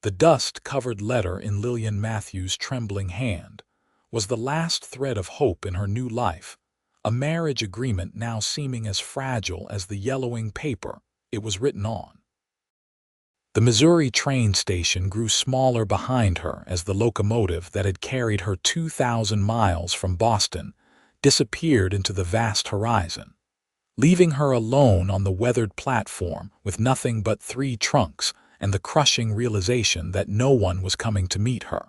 The dust-covered letter in Lillian Matthews' trembling hand was the last thread of hope in her new life, a marriage agreement now seeming as fragile as the yellowing paper it was written on. The Missouri train station grew smaller behind her as the locomotive that had carried her 2,000 miles from Boston disappeared into the vast horizon, leaving her alone on the weathered platform with nothing but 3 trunks and the crushing realization that no one was coming to meet her.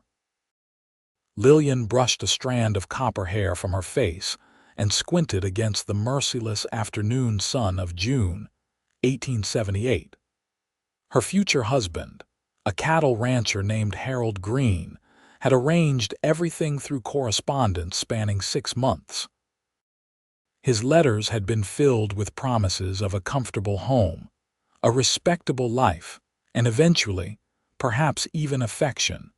Lillian brushed a strand of copper hair from her face and squinted against the merciless afternoon sun of June, 1878. Her future husband, a cattle rancher named Harold Greene, had arranged everything through correspondence spanning 6 months. His letters had been filled with promises of a comfortable home, a respectable life, and eventually, perhaps even affection.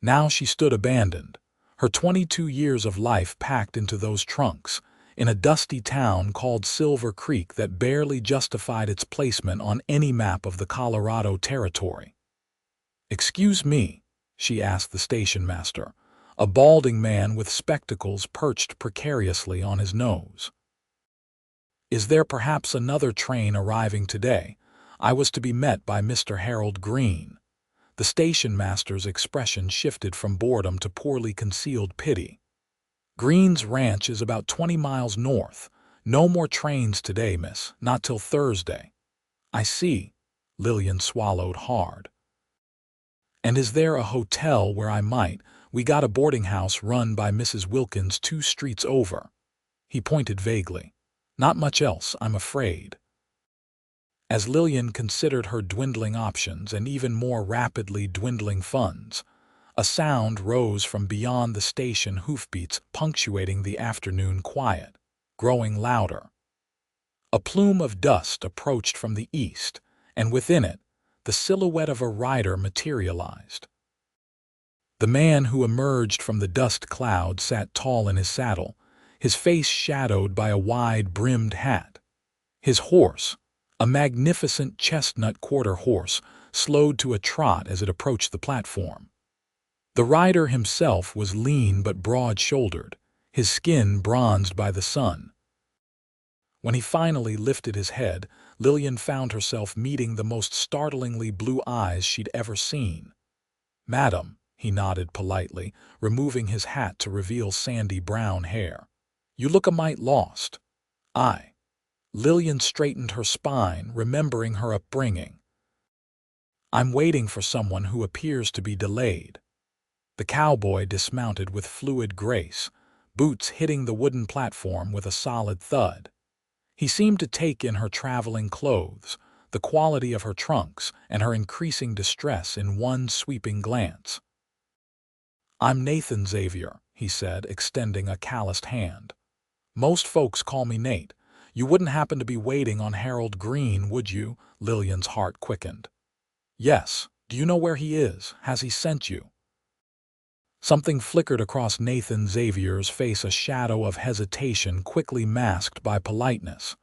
Now she stood abandoned, her 22 years of life packed into those trunks, in a dusty town called Silver Creek that barely justified its placement on any map of the Colorado Territory. "Excuse me," she asked the station master, a balding man with spectacles perched precariously on his nose. "Is there perhaps another train arriving today? I was to be met by Mr. Harold Greene." The station master's expression shifted from boredom to poorly concealed pity. "Greene's ranch is about 20 miles north. No more trains today, miss, not till Thursday." "I see." Lillian swallowed hard. "And is there a hotel where I might? We got a boarding house run by Mrs. Wilkins 2 streets over." He pointed vaguely. "Not much else, I'm afraid." As Lillian considered her dwindling options and even more rapidly dwindling funds, a sound rose from beyond the station, hoofbeats punctuating the afternoon quiet, growing louder. A plume of dust approached from the east, and within it, the silhouette of a rider materialized. The man who emerged from the dust cloud sat tall in his saddle, his face shadowed by a wide-brimmed hat. His horse, a magnificent chestnut quarter horse, slowed to a trot as it approached the platform. The rider himself was lean but broad-shouldered, his skin bronzed by the sun. When he finally lifted his head, Lillian found herself meeting the most startlingly blue eyes she'd ever seen. "Madam," he nodded politely, removing his hat to reveal sandy brown hair. "You look a mite lost." Lillian straightened her spine, remembering her upbringing. "I'm waiting for someone who appears to be delayed." The cowboy dismounted with fluid grace, boots hitting the wooden platform with a solid thud. He seemed to take in her traveling clothes, the quality of her trunks, and her increasing distress in one sweeping glance. "I'm Nathan Xavier," he said, extending a calloused hand. "Most folks call me Nate. You wouldn't happen to be waiting on Harold Greene, would you?" Lillian's heart quickened. "Yes. Do you know where he is? Has he sent you?" Something flickered across Nathan Xavier's face, a shadow of hesitation quickly masked by politeness.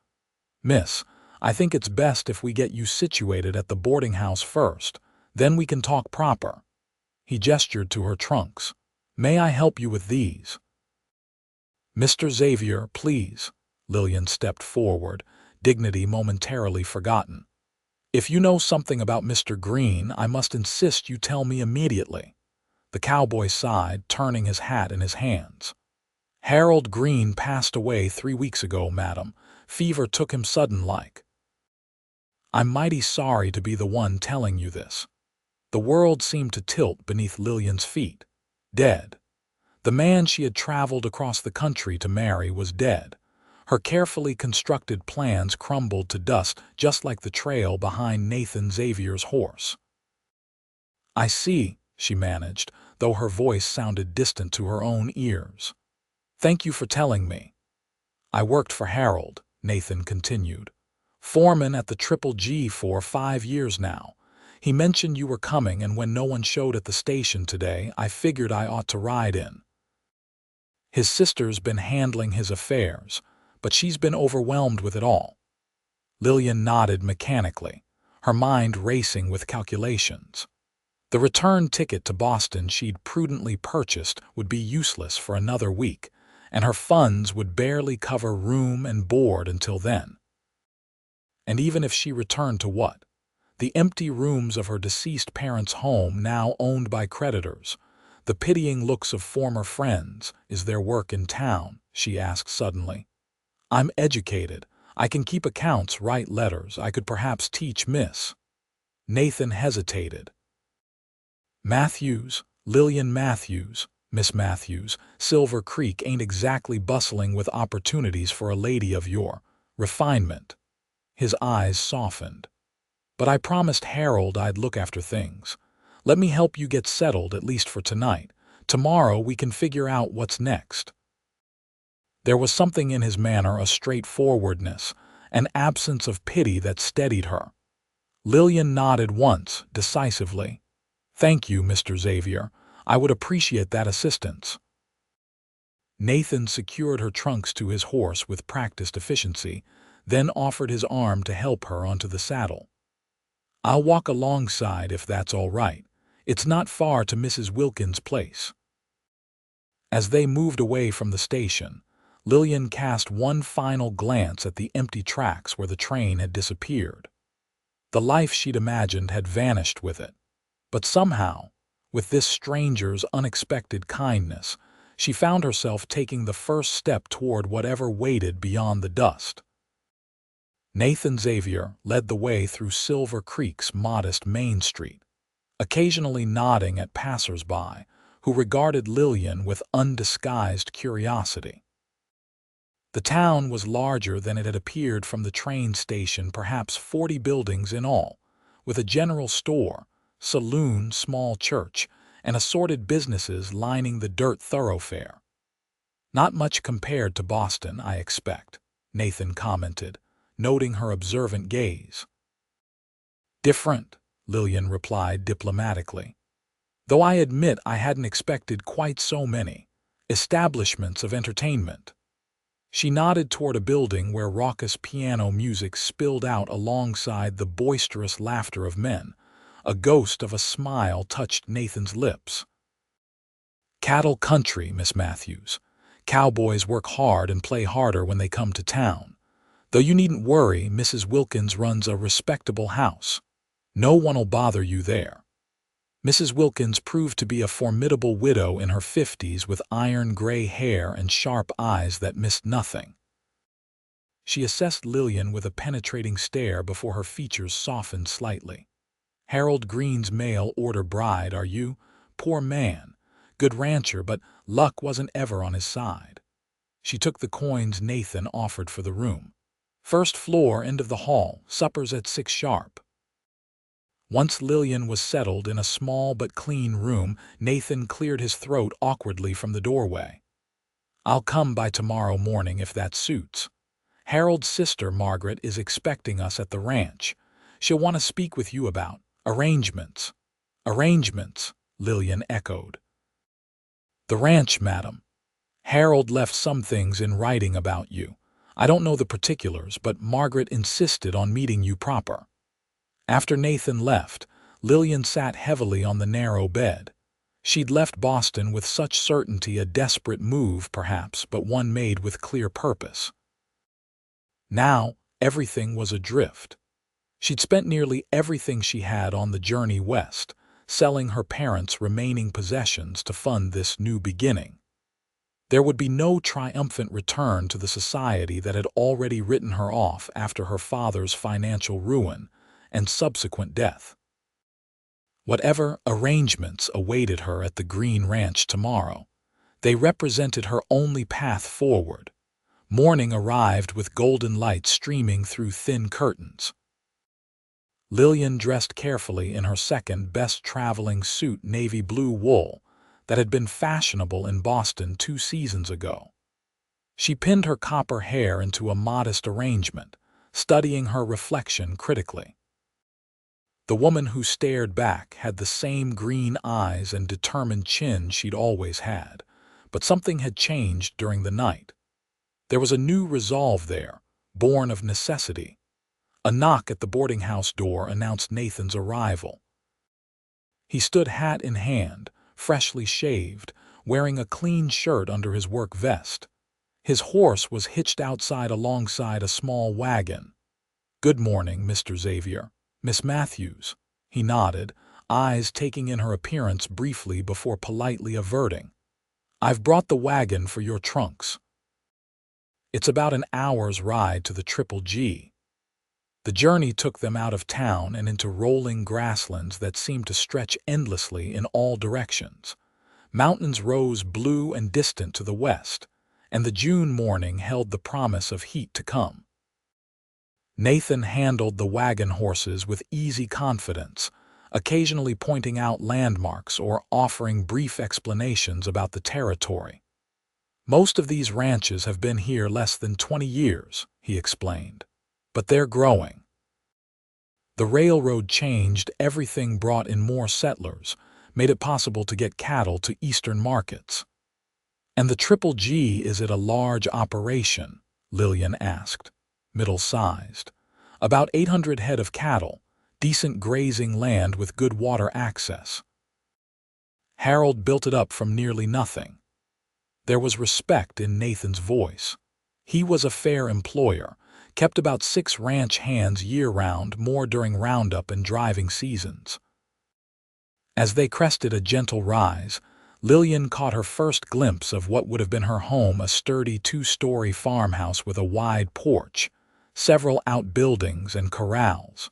"Miss, I think it's best if we get you situated at the boarding house first. Then we can talk proper." He gestured to her trunks. "May I help you with these?" "Mr. Xavier, please." Lillian stepped forward, dignity momentarily forgotten. "If you know something about Mr. Greene, I must insist you tell me immediately." The cowboy sighed, turning his hat in his hands. "Harold Greene passed away 3 weeks ago, madam. Fever took him sudden-like." "I'm mighty sorry to be the one telling you this." The world seemed to tilt beneath Lillian's feet. Dead. The man she had traveled across the country to marry was dead. Her carefully constructed plans crumbled to dust, just like the trail behind Nathan Xavier's horse. "I see," she managed, though her voice sounded distant to her own ears. "Thank you for telling me." "I worked for Harold," Nathan continued. "Foreman at the Triple G for 5 years now. He mentioned you were coming, and when no one showed at the station today, I figured I ought to ride in. His sister's been handling his affairs, but she's been overwhelmed with it all." Lillian nodded mechanically, her mind racing with calculations. The return ticket to Boston she'd prudently purchased would be useless for another week, and her funds would barely cover room and board until then. And even if she returned to what? The empty rooms of her deceased parents' home, now owned by creditors, the pitying looks of former friends, is there work in town? She asked suddenly. I'm educated. I can keep accounts, write letters. I could perhaps teach Miss. Nathan hesitated. Matthews, Lillian Matthews, Miss Matthews, Silver Creek ain't exactly bustling with opportunities for a lady of your refinement. His eyes softened. But I promised Harold I'd look after things. Let me help you get settled, at least for tonight. Tomorrow we can figure out what's next. There was something in his manner, a straightforwardness, an absence of pity that steadied her. Lillian nodded once, decisively. Thank you, Mr. Xavier. I would appreciate that assistance. Nathan secured her trunks to his horse with practiced efficiency, then offered his arm to help her onto the saddle. I'll walk alongside if that's all right. It's not far to Mrs. Wilkins' place. As they moved away from the station, Lillian cast one final glance at the empty tracks where the train had disappeared. The life she'd imagined had vanished with it. But somehow, with this stranger's unexpected kindness, she found herself taking the first step toward whatever waited beyond the dust. Nathan Xavier led the way through Silver Creek's modest Main Street, occasionally nodding at passers-by who regarded Lillian with undisguised curiosity. The town was larger than it had appeared from the train station, perhaps 40 buildings in all, with a general store, saloon, small church, and assorted businesses lining the dirt thoroughfare. Not much compared to Boston, I expect, Nathan commented, noting her observant gaze. Different, Lillian replied diplomatically. Though I admit I hadn't expected quite so many establishments of entertainment. She nodded toward a building where raucous piano music spilled out alongside the boisterous laughter of men. A ghost of a smile touched Nathan's lips. Cattle country, Miss Matthews. Cowboys work hard and play harder when they come to town. Though you needn't worry, Mrs. Wilkins runs a respectable house. No one'll bother you there. Mrs. Wilkins proved to be a formidable widow in her 50s with iron-gray hair and sharp eyes that missed nothing. She assessed Lillian with a penetrating stare before her features softened slightly. Harold Greene's mail-order bride, are you? Poor man. Good rancher, but luck wasn't ever on his side. She took the coins Nathan offered for the room. First floor, end of the hall, suppers at 6 sharp. Once Lillian was settled in a small but clean room, Nathan cleared his throat awkwardly from the doorway. I'll come by tomorrow morning if that suits. Harold's sister, Margaret, is expecting us at the ranch. She'll want to speak with you about arrangements. Arrangements, Lillian echoed. The ranch, madam. Harold left some things in writing about you. I don't know the particulars, but Margaret insisted on meeting you proper. After Nathan left, Lillian sat heavily on the narrow bed. She'd left Boston with such certainty, a desperate move perhaps, but one made with clear purpose. Now, everything was adrift. She'd spent nearly everything she had on the journey west, selling her parents' remaining possessions to fund this new beginning. There would be no triumphant return to the society that had already written her off after her father's financial ruin and subsequent death. Whatever arrangements awaited her at the Greene Ranch tomorrow, they represented her only path forward. Morning arrived with golden light streaming through thin curtains. Lillian dressed carefully in her second-best traveling suit, navy blue wool, that had been fashionable in Boston 2 seasons ago. She pinned her copper hair into a modest arrangement, studying her reflection critically. The woman who stared back had the same green eyes and determined chin she'd always had, but something had changed during the night. There was a new resolve there, born of necessity. A knock at the boarding house door announced Nathan's arrival. He stood hat in hand, freshly shaved, wearing a clean shirt under his work vest. His horse was hitched outside alongside a small wagon. "Good morning, Mr. Xavier. Miss Matthews." He nodded, eyes taking in her appearance briefly before politely averting. "I've brought the wagon for your trunks." It's about an hour's ride to the Triple G. The journey took them out of town and into rolling grasslands that seemed to stretch endlessly in all directions. Mountains rose blue and distant to the west, and the June morning held the promise of heat to come. Nathan handled the wagon horses with easy confidence, occasionally pointing out landmarks or offering brief explanations about the territory. "Most of these ranches have been here less than 20 years, he explained, "but they're growing." The railroad changed everything, brought in more settlers, made it possible to get cattle to eastern markets. "And the Triple G, is it a large operation?" Lillian asked. "Middle-sized. About 800 head of cattle, decent grazing land with good water access." Harold built it up from nearly nothing. There was respect in Nathan's voice. He was a fair employer, kept about 6 ranch hands year-round, more during roundup and driving seasons. As they crested a gentle rise, Lillian caught her first glimpse of what would have been her home, a sturdy 2-story farmhouse with a wide porch, several outbuildings and corrals.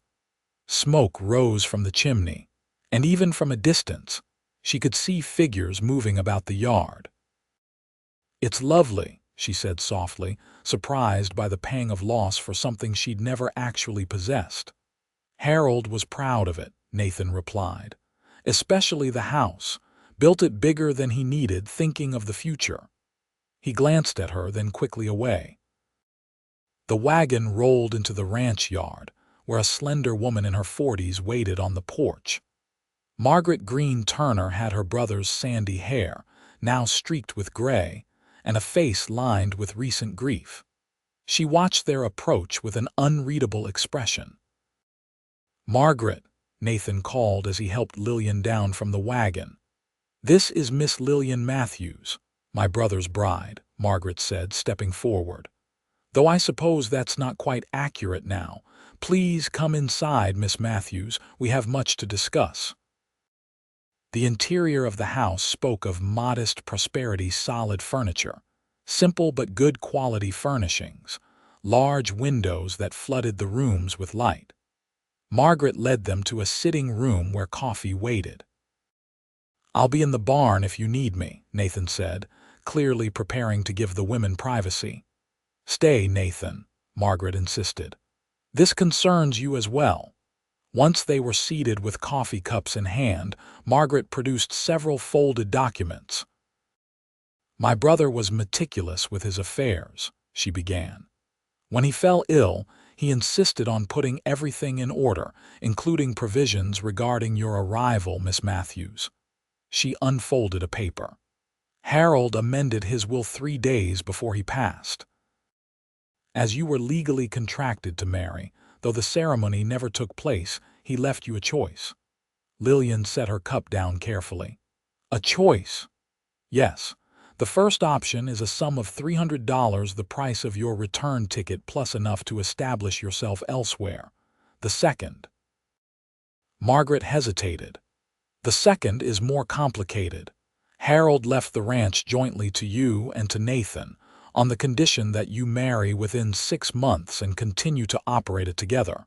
Smoke rose from the chimney, and even from a distance, she could see figures moving about the yard. "It's lovely," she said softly, surprised by the pang of loss for something she'd never actually possessed. "Harold was proud of it," Nathan replied. "Especially the house. Built it bigger than he needed, thinking of the future." He glanced at her, then quickly away. The wagon rolled into the ranch yard, where a slender woman in her 40s waited on the porch. Margaret Greene Turner had her brother's sandy hair, now streaked with gray, and a face lined with recent grief. She watched their approach with an unreadable expression. "Margaret," Nathan called as he helped Lillian down from the wagon. "This is Miss Lillian Matthews, my brother's bride," Margaret said, stepping forward. "Though I suppose that's not quite accurate now. Please come inside, Miss Matthews. We have much to discuss." The interior of the house spoke of modest prosperity, solid furniture, simple but good quality furnishings, large windows that flooded the rooms with light. Margaret led them to a sitting room where coffee waited. "I'll be in the barn if you need me," Nathan said, clearly preparing to give the women privacy. "Stay, Nathan," Margaret insisted. "This concerns you as well." Once they were seated with coffee cups in hand, Margaret produced several folded documents. "My brother was meticulous with his affairs," she began. "When he fell ill, he insisted on putting everything in order, including provisions regarding your arrival, Miss Matthews." She unfolded a paper. "Harold amended his will 3 days before he passed. As you were legally contracted to marry, though the ceremony never took place, he left you a choice." Lillian set her cup down carefully. "A choice?" "Yes. The first option is a sum of $300, the price of your return ticket, plus enough to establish yourself elsewhere. The second—" Margaret hesitated. "The second is more complicated. Harold left the ranch jointly to you and to Nathan, on the condition that you marry within 6 months and continue to operate it together."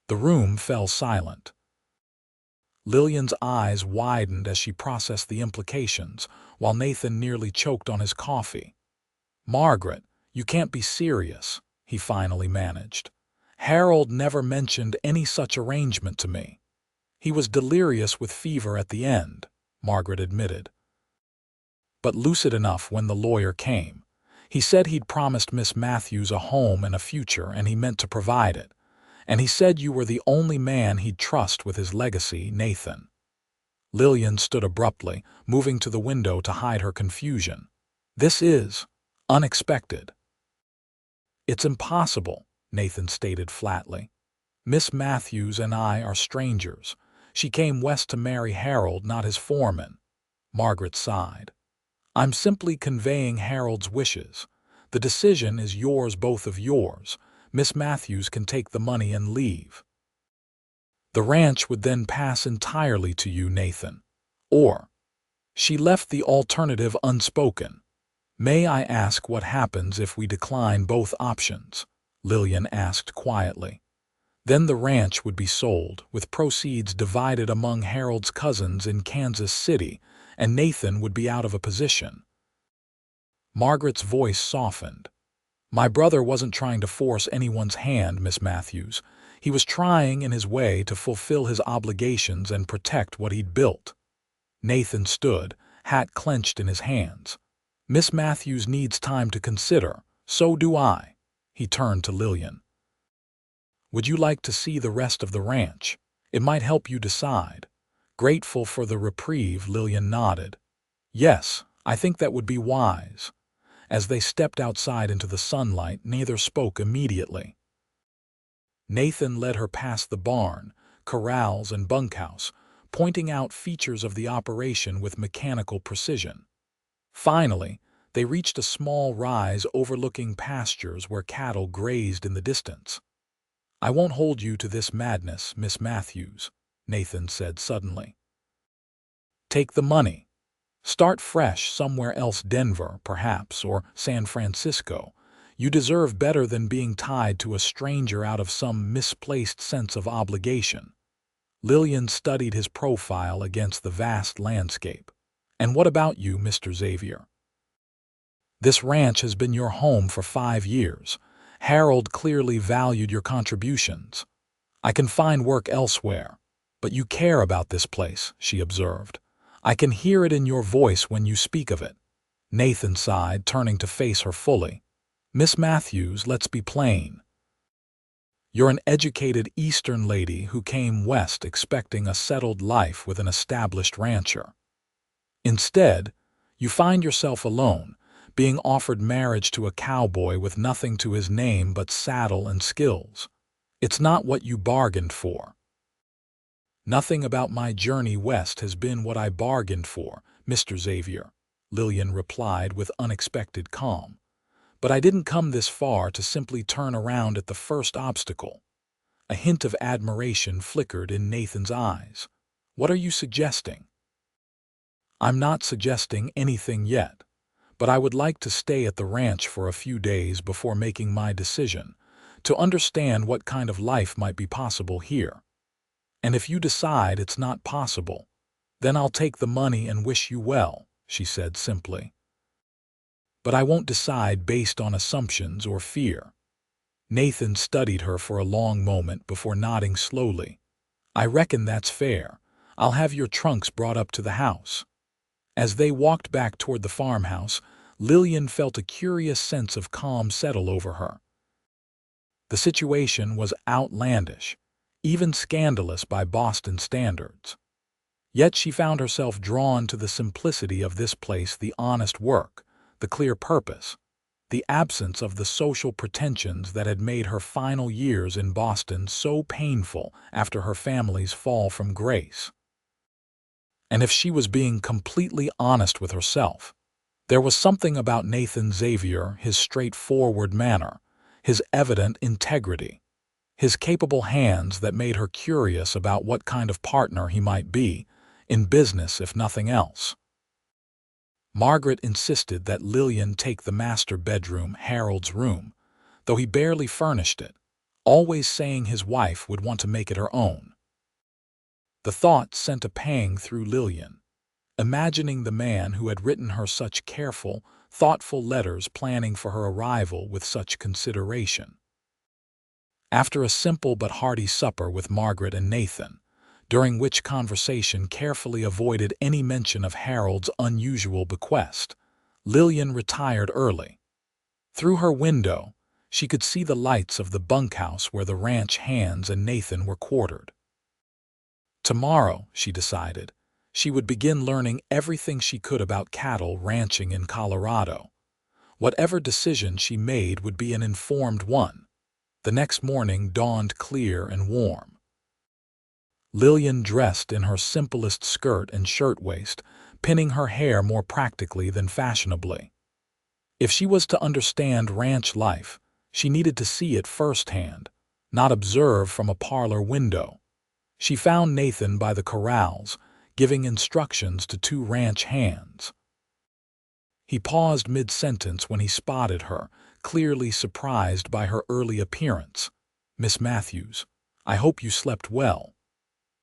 The room fell silent. Lillian's eyes widened as she processed the implications, while Nathan nearly choked on his coffee. "Margaret, you can't be serious," he finally managed. "Harold never mentioned any such arrangement to me." "He was delirious with fever at the end," Margaret admitted, "but lucid enough when the lawyer came. He said he'd promised Miss Matthews a home and a future, and he meant to provide it. And he said you were the only man he'd trust with his legacy, Nathan." Lillian stood abruptly, moving to the window to hide her confusion. "This is unexpected." "It's impossible," Nathan stated flatly. "Miss Matthews and I are strangers. She came west to marry Harold, not his foreman. Margaret sighed. I'm simply conveying Harold's wishes. The decision is yours, both of yours. Miss Matthews can take the money and leave. The ranch would then pass entirely to you, Nathan. Or, she left the alternative unspoken. May I ask what happens if we decline both options? Lillian asked quietly. Then the ranch would be sold, with proceeds divided among Harold's cousins in Kansas City, and Nathan would be out of a position. Margaret's voice softened. My brother wasn't trying to force anyone's hand, Miss Matthews. He was trying in his way to fulfill his obligations and protect what he'd built. Nathan stood, hat clenched in his hands. Miss Matthews needs time to consider. So do I. He turned to Lillian. Would you like to see the rest of the ranch? It might help you decide. Grateful for the reprieve, Lillian nodded. Yes, I think that would be wise. As they stepped outside into the sunlight, neither spoke immediately. Nathan led her past the barn, corrals, and bunkhouse, pointing out features of the operation with mechanical precision. Finally, they reached a small rise overlooking pastures where cattle grazed in the distance. I won't hold you to this madness, Miss Matthews, Nathan said suddenly. Take the money. Start fresh somewhere else, Denver, perhaps, or San Francisco. You deserve better than being tied to a stranger out of some misplaced sense of obligation. Lillian studied his profile against the vast landscape. And what about you, Mr. Xavier? This ranch has been your home for 5 years. Harold clearly valued your contributions. I can find work elsewhere. But you care about this place, she observed. I can hear it in your voice when you speak of it. Nathan sighed, turning to face her fully. Miss Matthews, let's be plain. You're an educated Eastern lady who came west expecting a settled life with an established rancher. Instead, you find yourself alone, being offered marriage to a cowboy with nothing to his name but saddle and skills. It's not what you bargained for. Nothing about my journey west has been what I bargained for, Mr. Xavier, Lillian replied with unexpected calm. But I didn't come this far to simply turn around at the first obstacle. A hint of admiration flickered in Nathan's eyes. What are you suggesting? I'm not suggesting anything yet, but I would like to stay at the ranch for a few days before making my decision, to understand what kind of life might be possible here. And if you decide it's not possible, then I'll take the money and wish you well, she said simply. But I won't decide based on assumptions or fear. Nathan studied her for a long moment before nodding slowly. I reckon that's fair. I'll have your trunks brought up to the house. As they walked back toward the farmhouse, Lillian felt a curious sense of calm settle over her. The situation was outlandish, even scandalous by Boston standards. Yet she found herself drawn to the simplicity of this place, the honest work, the clear purpose, the absence of the social pretensions that had made her final years in Boston so painful after her family's fall from grace. And if she was being completely honest with herself, there was something about Nathan Xavier, his straightforward manner, his evident integrity, his capable hands that made her curious about what kind of partner he might be, in business if nothing else. Margaret insisted that Lillian take the master bedroom, Harold's room, though he barely furnished it, always saying his wife would want to make it her own. The thought sent a pang through Lillian, imagining the man who had written her such careful, thoughtful letters planning for her arrival with such consideration. After a simple but hearty supper with Margaret and Nathan, during which conversation carefully avoided any mention of Harold's unusual bequest, Lillian retired early. Through her window, she could see the lights of the bunkhouse where the ranch hands and Nathan were quartered. Tomorrow, she decided, she would begin learning everything she could about cattle ranching in Colorado. Whatever decision she made would be an informed one. The next morning dawned clear and warm. Lillian dressed in her simplest skirt and shirtwaist, pinning her hair more practically than fashionably. If she was to understand ranch life, she needed to see it firsthand, not observe from a parlor window. She found Nathan by the corrals, giving instructions to two ranch hands. He paused mid-sentence when he spotted her, clearly surprised by her early appearance. "Miss Matthews, I hope you slept well."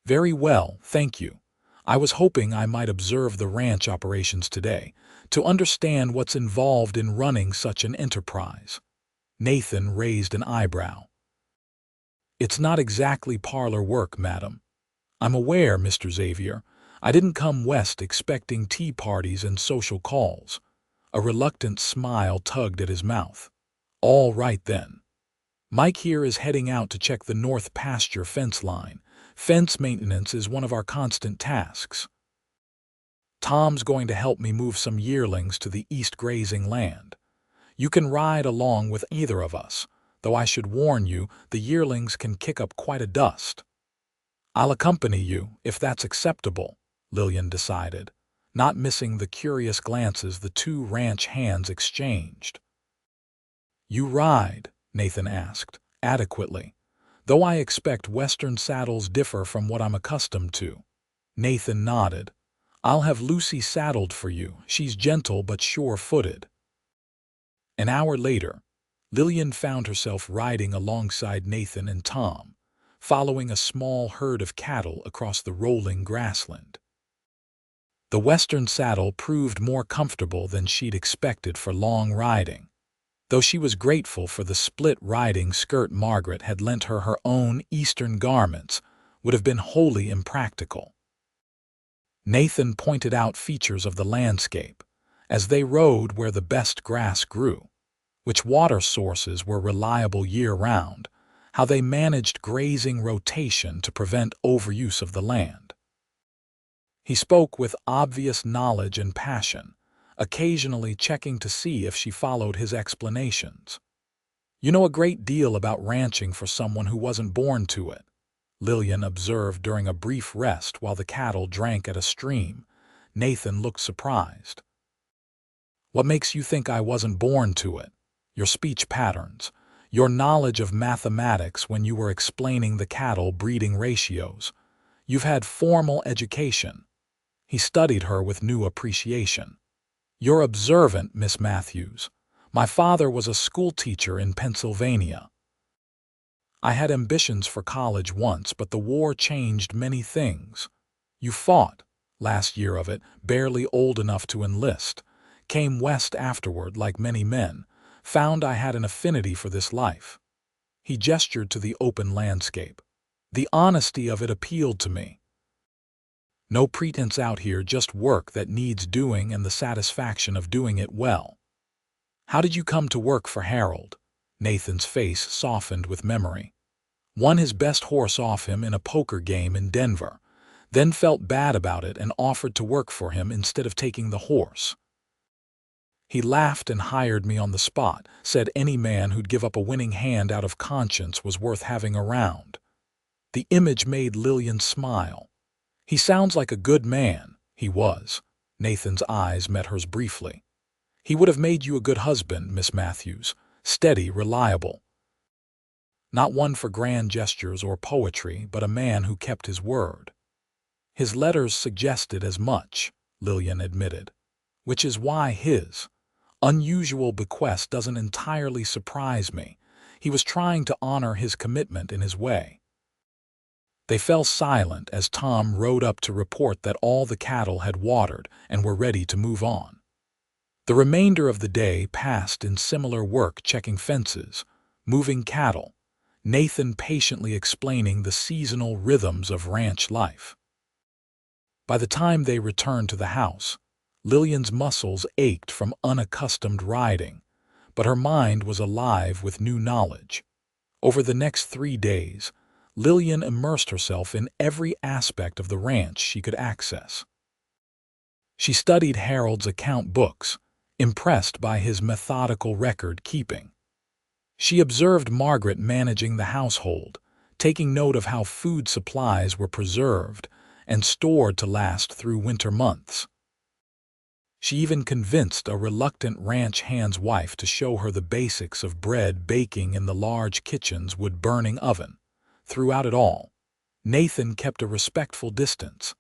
"Very well, thank you. I was hoping I might observe the ranch operations today, to understand what's involved in running such an enterprise." Nathan raised an eyebrow. "It's not exactly parlor work, madam. I'm aware, Mr. Xavier. I didn't come west expecting tea parties and social calls." A reluctant smile tugged at his mouth. "All right then. Mike here is heading out to check the north pasture fence line. Fence maintenance is one of our constant tasks. Tom's going to help me move some yearlings to the east grazing land. You can ride along with either of us, though I should warn you, the yearlings can kick up quite a dust." "I'll accompany you, if that's acceptable," Lillian decided, not missing the curious glances the two ranch hands exchanged. "You ride?" Nathan asked, adequately. "Though I expect Western saddles differ from what I'm accustomed to." Nathan nodded. "I'll have Lucy saddled for you. She's gentle but sure-footed." An hour later, Lillian found herself riding alongside Nathan and Tom, following a small herd of cattle across the rolling grassland. The Western saddle proved more comfortable than she'd expected for long riding, though she was grateful for the split riding skirt Margaret had lent her. Her own Eastern garments would have been wholly impractical. Nathan pointed out features of the landscape, as they rode where the best grass grew, which water sources were reliable year-round, how they managed grazing rotation to prevent overuse of the land. He spoke with obvious knowledge and passion, occasionally checking to see if she followed his explanations. "You know a great deal about ranching for someone who wasn't born to it," Lillian observed during a brief rest while the cattle drank at a stream. Nathan looked surprised. "What makes you think I wasn't born to it?" "Your speech patterns, your knowledge of mathematics when you were explaining the cattle breeding ratios. You've had formal education." He studied her with new appreciation. "You're observant, Miss Matthews. My father was a schoolteacher in Pennsylvania. I had ambitions for college once, but the war changed many things. You fought, last year of it, barely old enough to enlist. Came west afterward like many men. Found I had an affinity for this life." He gestured to the open landscape. "The honesty of it appealed to me. No pretense out here, just work that needs doing and the satisfaction of doing it well." "How did you come to work for Harold?" Nathan's face softened with memory. "Won his best horse off him in a poker game in Denver, then felt bad about it and offered to work for him instead of taking the horse. He laughed and hired me on the spot, said any man who'd give up a winning hand out of conscience was worth having around." The image made Lillian smile. "He sounds like a good man." "He was." Nathan's eyes met hers briefly. "He would have made you a good husband, Miss Matthews. Steady, reliable. Not one for grand gestures or poetry, but a man who kept his word." "His letters suggested as much," Lillian admitted, "which is why his unusual bequest doesn't entirely surprise me. He was trying to honor his commitment in his way." They fell silent as Tom rode up to report that all the cattle had watered and were ready to move on. The remainder of the day passed in similar work, checking fences, moving cattle, Nathan patiently explaining the seasonal rhythms of ranch life. By the time they returned to the house, Lillian's muscles ached from unaccustomed riding, but her mind was alive with new knowledge. Over the next 3 days, Lillian immersed herself in every aspect of the ranch she could access. She studied Harold's account books, impressed by his methodical record-keeping. She observed Margaret managing the household, taking note of how food supplies were preserved and stored to last through winter months. She even convinced a reluctant ranch hand's wife to show her the basics of bread baking in the large kitchen's wood-burning oven. Throughout it all, Nathan kept a respectful distance,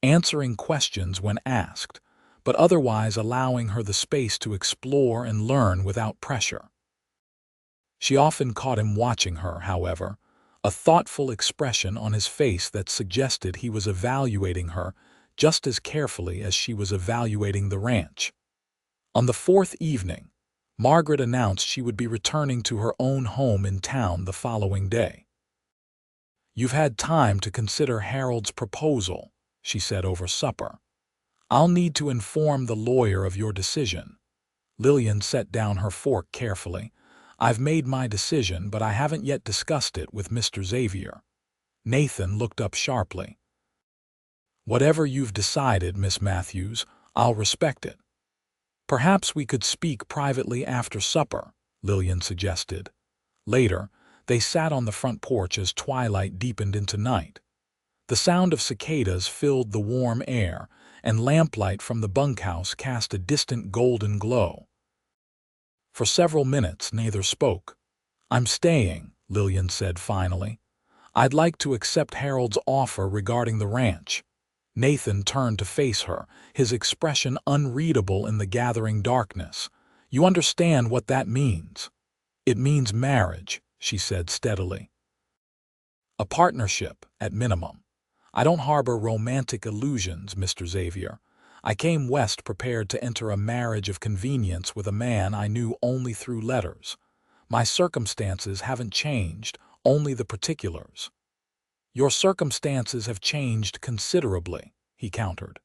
answering questions when asked, but otherwise allowing her the space to explore and learn without pressure. She often caught him watching her, however, a thoughtful expression on his face that suggested he was evaluating her just as carefully as she was evaluating the ranch. On the fourth evening, Margaret announced she would be returning to her own home in town the following day. "You've had time to consider Harold's proposal," she said over supper. "I'll need to inform the lawyer of your decision." Lillian set down her fork carefully. "I've made my decision, but I haven't yet discussed it with Mr. Xavier." Nathan looked up sharply. "Whatever you've decided, Miss Matthews, I'll respect it." "Perhaps we could speak privately after supper," Lillian suggested. Later, they sat on the front porch as twilight deepened into night. The sound of cicadas filled the warm air, and lamplight from the bunkhouse cast a distant golden glow. For several minutes, neither spoke. "I'm staying," Lillian said finally. "I'd like to accept Harold's offer regarding the ranch." Nathan turned to face her, his expression unreadable in the gathering darkness. "You understand what that means?" "It means marriage," she said steadily. "A partnership, at minimum. I don't harbor romantic illusions, Mr. Xavier. I came west prepared to enter a marriage of convenience with a man I knew only through letters. My circumstances haven't changed, only the particulars." "Your circumstances have changed considerably," he countered.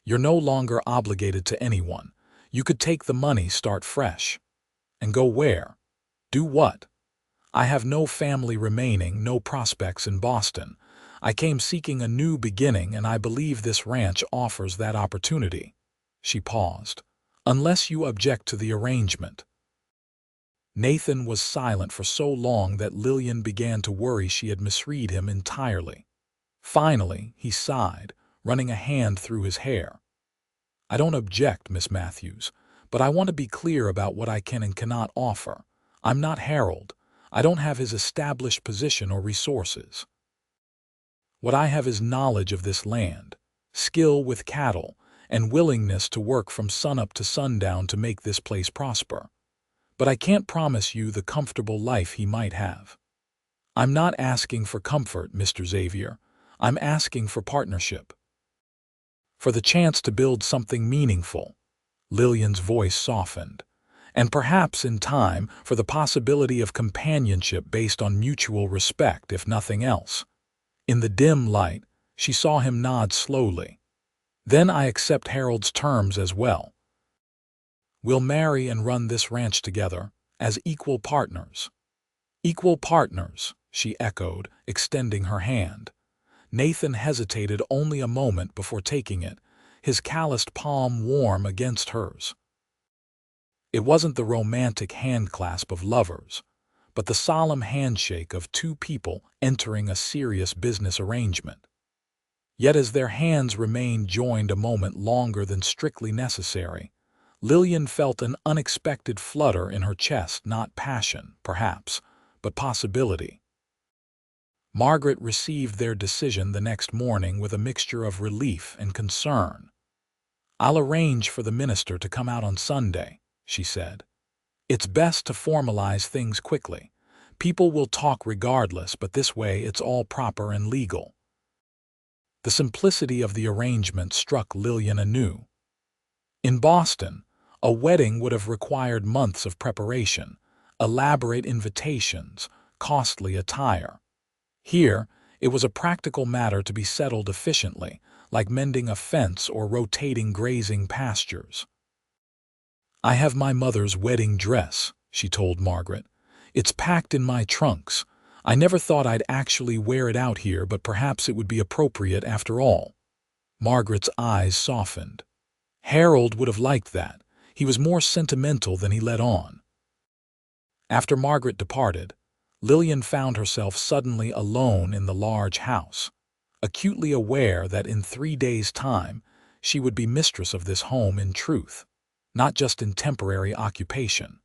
"You're no longer obligated to anyone. You could take the money, start fresh." "And go where? Do what?" "I have no family remaining, no prospects in Boston. I came seeking a new beginning, and I believe this ranch offers that opportunity." She paused. "Unless you object to the arrangement." Nathan was silent for so long that Lillian began to worry she had misread him entirely. Finally, he sighed, running a hand through his hair. "I don't object, Miss Matthews, but I want to be clear about what I can and cannot offer. I'm not Harold. I don't have his established position or resources. What I have is knowledge of this land, skill with cattle, and willingness to work from sunup to sundown to make this place prosper. But I can't promise you the comfortable life he might have." "I'm not asking for comfort, Mr. Xavier. I'm asking for partnership. For the chance to build something meaningful." Lillian's voice softened. "And perhaps, in time, for the possibility of companionship based on mutual respect, if nothing else." In the dim light, she saw him nod slowly. "Then I accept Harold's terms as well. We'll marry and run this ranch together, as equal partners." "Equal partners," she echoed, extending her hand. Nathan hesitated only a moment before taking it, his calloused palm warm against hers. It wasn't the romantic handclasp of lovers, but the solemn handshake of two people entering a serious business arrangement. Yet as their hands remained joined a moment longer than strictly necessary, Lillian felt an unexpected flutter in her chest, not passion, perhaps, but possibility. Margaret received their decision the next morning with a mixture of relief and concern. "I'll arrange for the minister to come out on Sunday," she said. "It's best to formalize things quickly. People will talk regardless, but this way it's all proper and legal." The simplicity of the arrangement struck Lillian anew. In Boston, a wedding would have required months of preparation, elaborate invitations, costly attire. Here, it was a practical matter to be settled efficiently, like mending a fence or rotating grazing pastures. "I have my mother's wedding dress," she told Margaret. "It's packed in my trunks. I never thought I'd actually wear it out here, but perhaps it would be appropriate after all." Margaret's eyes softened. Harold would have liked that. He was more sentimental than he let on. After Margaret departed, Lillian found herself suddenly alone in the large house, acutely aware that in 3 days' time she would be mistress of this home in truth, not just in temporary occupation.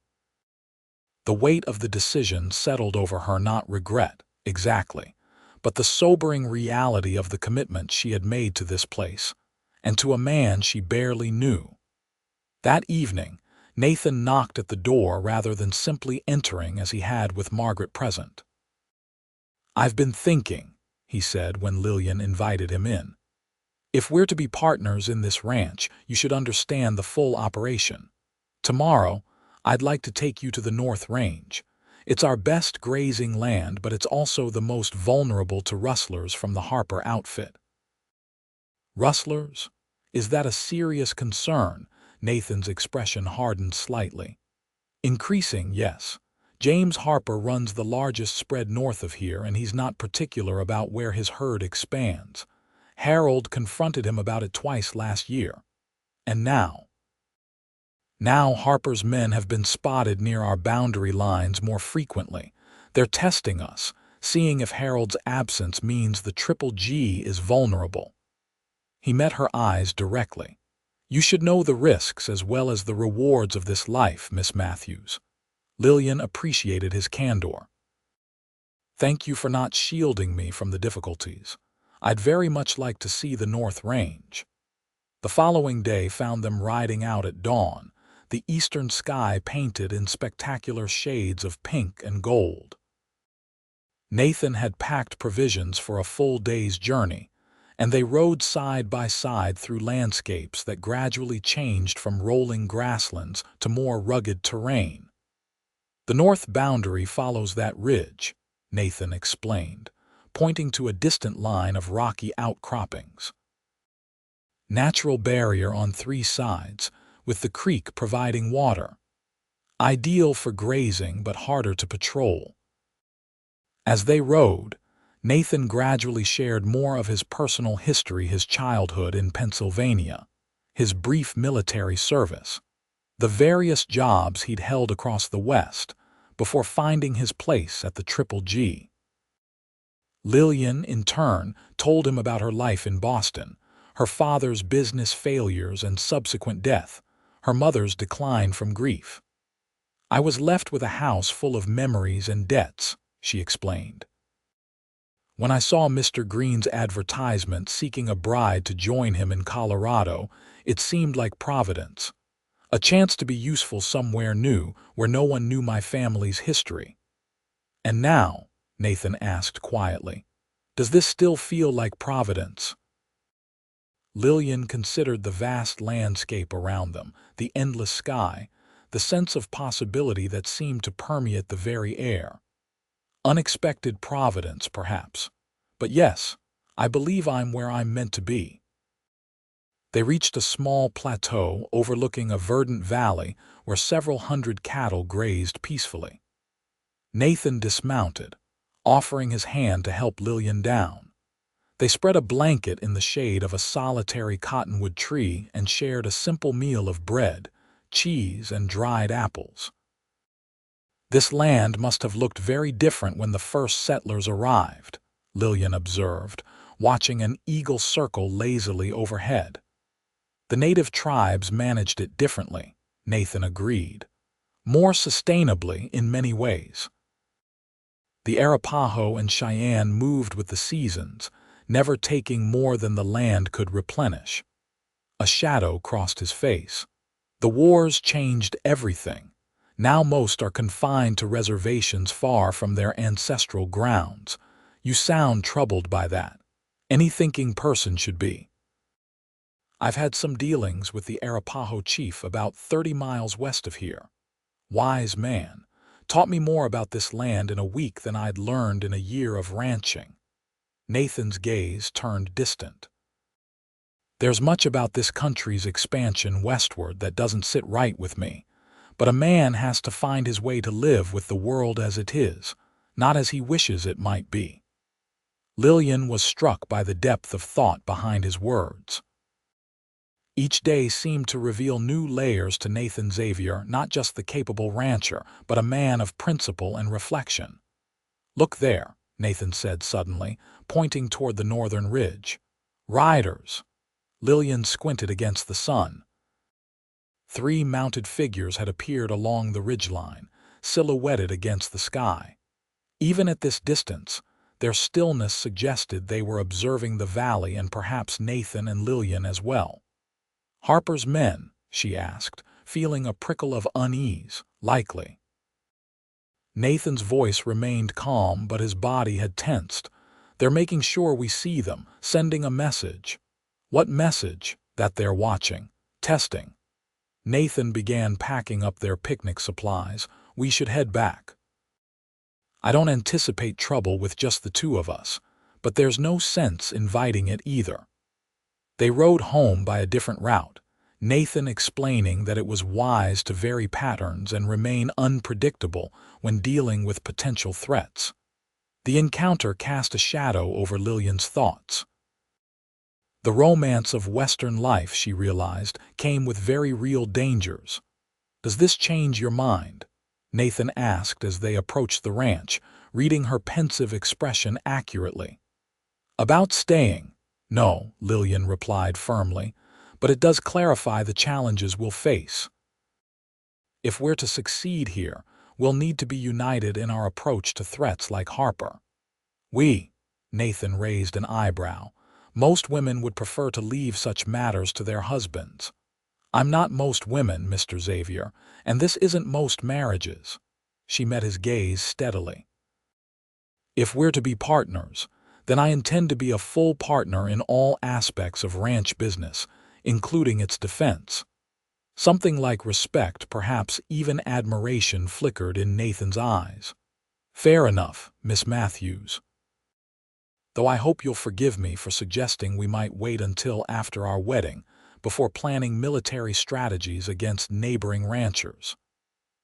The weight of the decision settled over her, not regret, exactly, but the sobering reality of the commitment she had made to this place, and to a man she barely knew. That evening, Nathan knocked at the door rather than simply entering as he had with Margaret present. "I've been thinking," he said when Lillian invited him in. "If we're to be partners in this ranch, you should understand the full operation. Tomorrow, I'd like to take you to the North Range. It's our best grazing land, but it's also the most vulnerable to rustlers from the Harper outfit." "Rustlers? Is that a serious concern?" Nathan's expression hardened slightly. "Increasing, yes. James Harper runs the largest spread north of here, and he's not particular about where his herd expands. Harold confronted him about it twice last year. And now Harper's men have been spotted near our boundary lines more frequently. They're testing us, seeing if Harold's absence means the Triple G is vulnerable." He met her eyes directly. "You should know the risks as well as the rewards of this life, Miss Matthews." Lillian appreciated his candor. "Thank you for not shielding me from the difficulties. I'd very much like to see the North Range." The following day found them riding out at dawn, the eastern sky painted in spectacular shades of pink and gold. Nathan had packed provisions for a full day's journey, and they rode side by side through landscapes that gradually changed from rolling grasslands to more rugged terrain. "The north boundary follows that ridge," Nathan explained, pointing to a distant line of rocky outcroppings. "Natural barrier on 3 sides, with the creek providing water. Ideal for grazing but harder to patrol." As they rode, Nathan gradually shared more of his personal history, his childhood in Pennsylvania, his brief military service, the various jobs he'd held across the West before finding his place at the Triple G. Lillian, in turn, told him about her life in Boston, her father's business failures and subsequent death, her mother's decline from grief. "I was left with a house full of memories and debts," she explained. "When I saw Mr. Greene's advertisement seeking a bride to join him in Colorado, it seemed like providence. A chance to be useful somewhere new, where no one knew my family's history." "And now," Nathan asked quietly, "does this still feel like providence?" Lillian considered the vast landscape around them, the endless sky, the sense of possibility that seemed to permeate the very air. "Unexpected providence, perhaps. But yes, I believe I'm where I'm meant to be." They reached a small plateau overlooking a verdant valley where several hundred cattle grazed peacefully. Nathan dismounted, offering his hand to help Lillian down. They spread a blanket in the shade of a solitary cottonwood tree and shared a simple meal of bread, cheese, and dried apples. "This land must have looked very different when the first settlers arrived," Lillian observed, watching an eagle circle lazily overhead. "The native tribes managed it differently," Nathan agreed. "More sustainably in many ways. The Arapaho and Cheyenne moved with the seasons, never taking more than the land could replenish." A shadow crossed his face. "The wars changed everything. Now most are confined to reservations far from their ancestral grounds. You sound troubled by that. Any thinking person should be." "I've had some dealings with the Arapaho chief about 30 miles west of here. Wise man. Taught me more about this land in a week than I'd learned in a year of ranching." Nathan's gaze turned distant. "There's much about this country's expansion westward that doesn't sit right with me, but a man has to find his way to live with the world as it is, not as he wishes it might be." Lillian was struck by the depth of thought behind his words. Each day seemed to reveal new layers to Nathan Xavier, not just the capable rancher, but a man of principle and reflection. "Look there," Nathan said suddenly, pointing toward the northern ridge. "Riders." Lillian squinted against the sun. 3 mounted figures had appeared along the ridgeline, silhouetted against the sky. Even at this distance, their stillness suggested they were observing the valley and perhaps Nathan and Lillian as well. "Harper's men?" she asked, feeling a prickle of unease. "Likely." Nathan's voice remained calm, but his body had tensed. "They're making sure we see them, sending a message." "What message?" "That they're watching. Testing." Nathan began packing up their picnic supplies. "We should head back." "I don't anticipate trouble with just the 2 of us, but there's no sense inviting it either." They rode home by a different route, Nathan explaining that it was wise to vary patterns and remain unpredictable when dealing with potential threats. The encounter cast a shadow over Lillian's thoughts. The romance of Western life, she realized, came with very real dangers. "Does this change your mind?" Nathan asked as they approached the ranch, reading her pensive expression accurately. "About staying?" "No," Lillian replied firmly, "but it does clarify the challenges we'll face. If we're to succeed here, we'll need to be united in our approach to threats like Harper." "We?" Nathan raised an eyebrow. "Most women would prefer to leave such matters to their husbands." "I'm not most women, Mr. Xavier, and this isn't most marriages." She met his gaze steadily. "If we're to be partners, then I intend to be a full partner in all aspects of ranch business, including its defense." Something like respect, perhaps even admiration, flickered in Nathan's eyes. "Fair enough, Miss Matthews. Though I hope you'll forgive me for suggesting we might wait until after our wedding before planning military strategies against neighboring ranchers."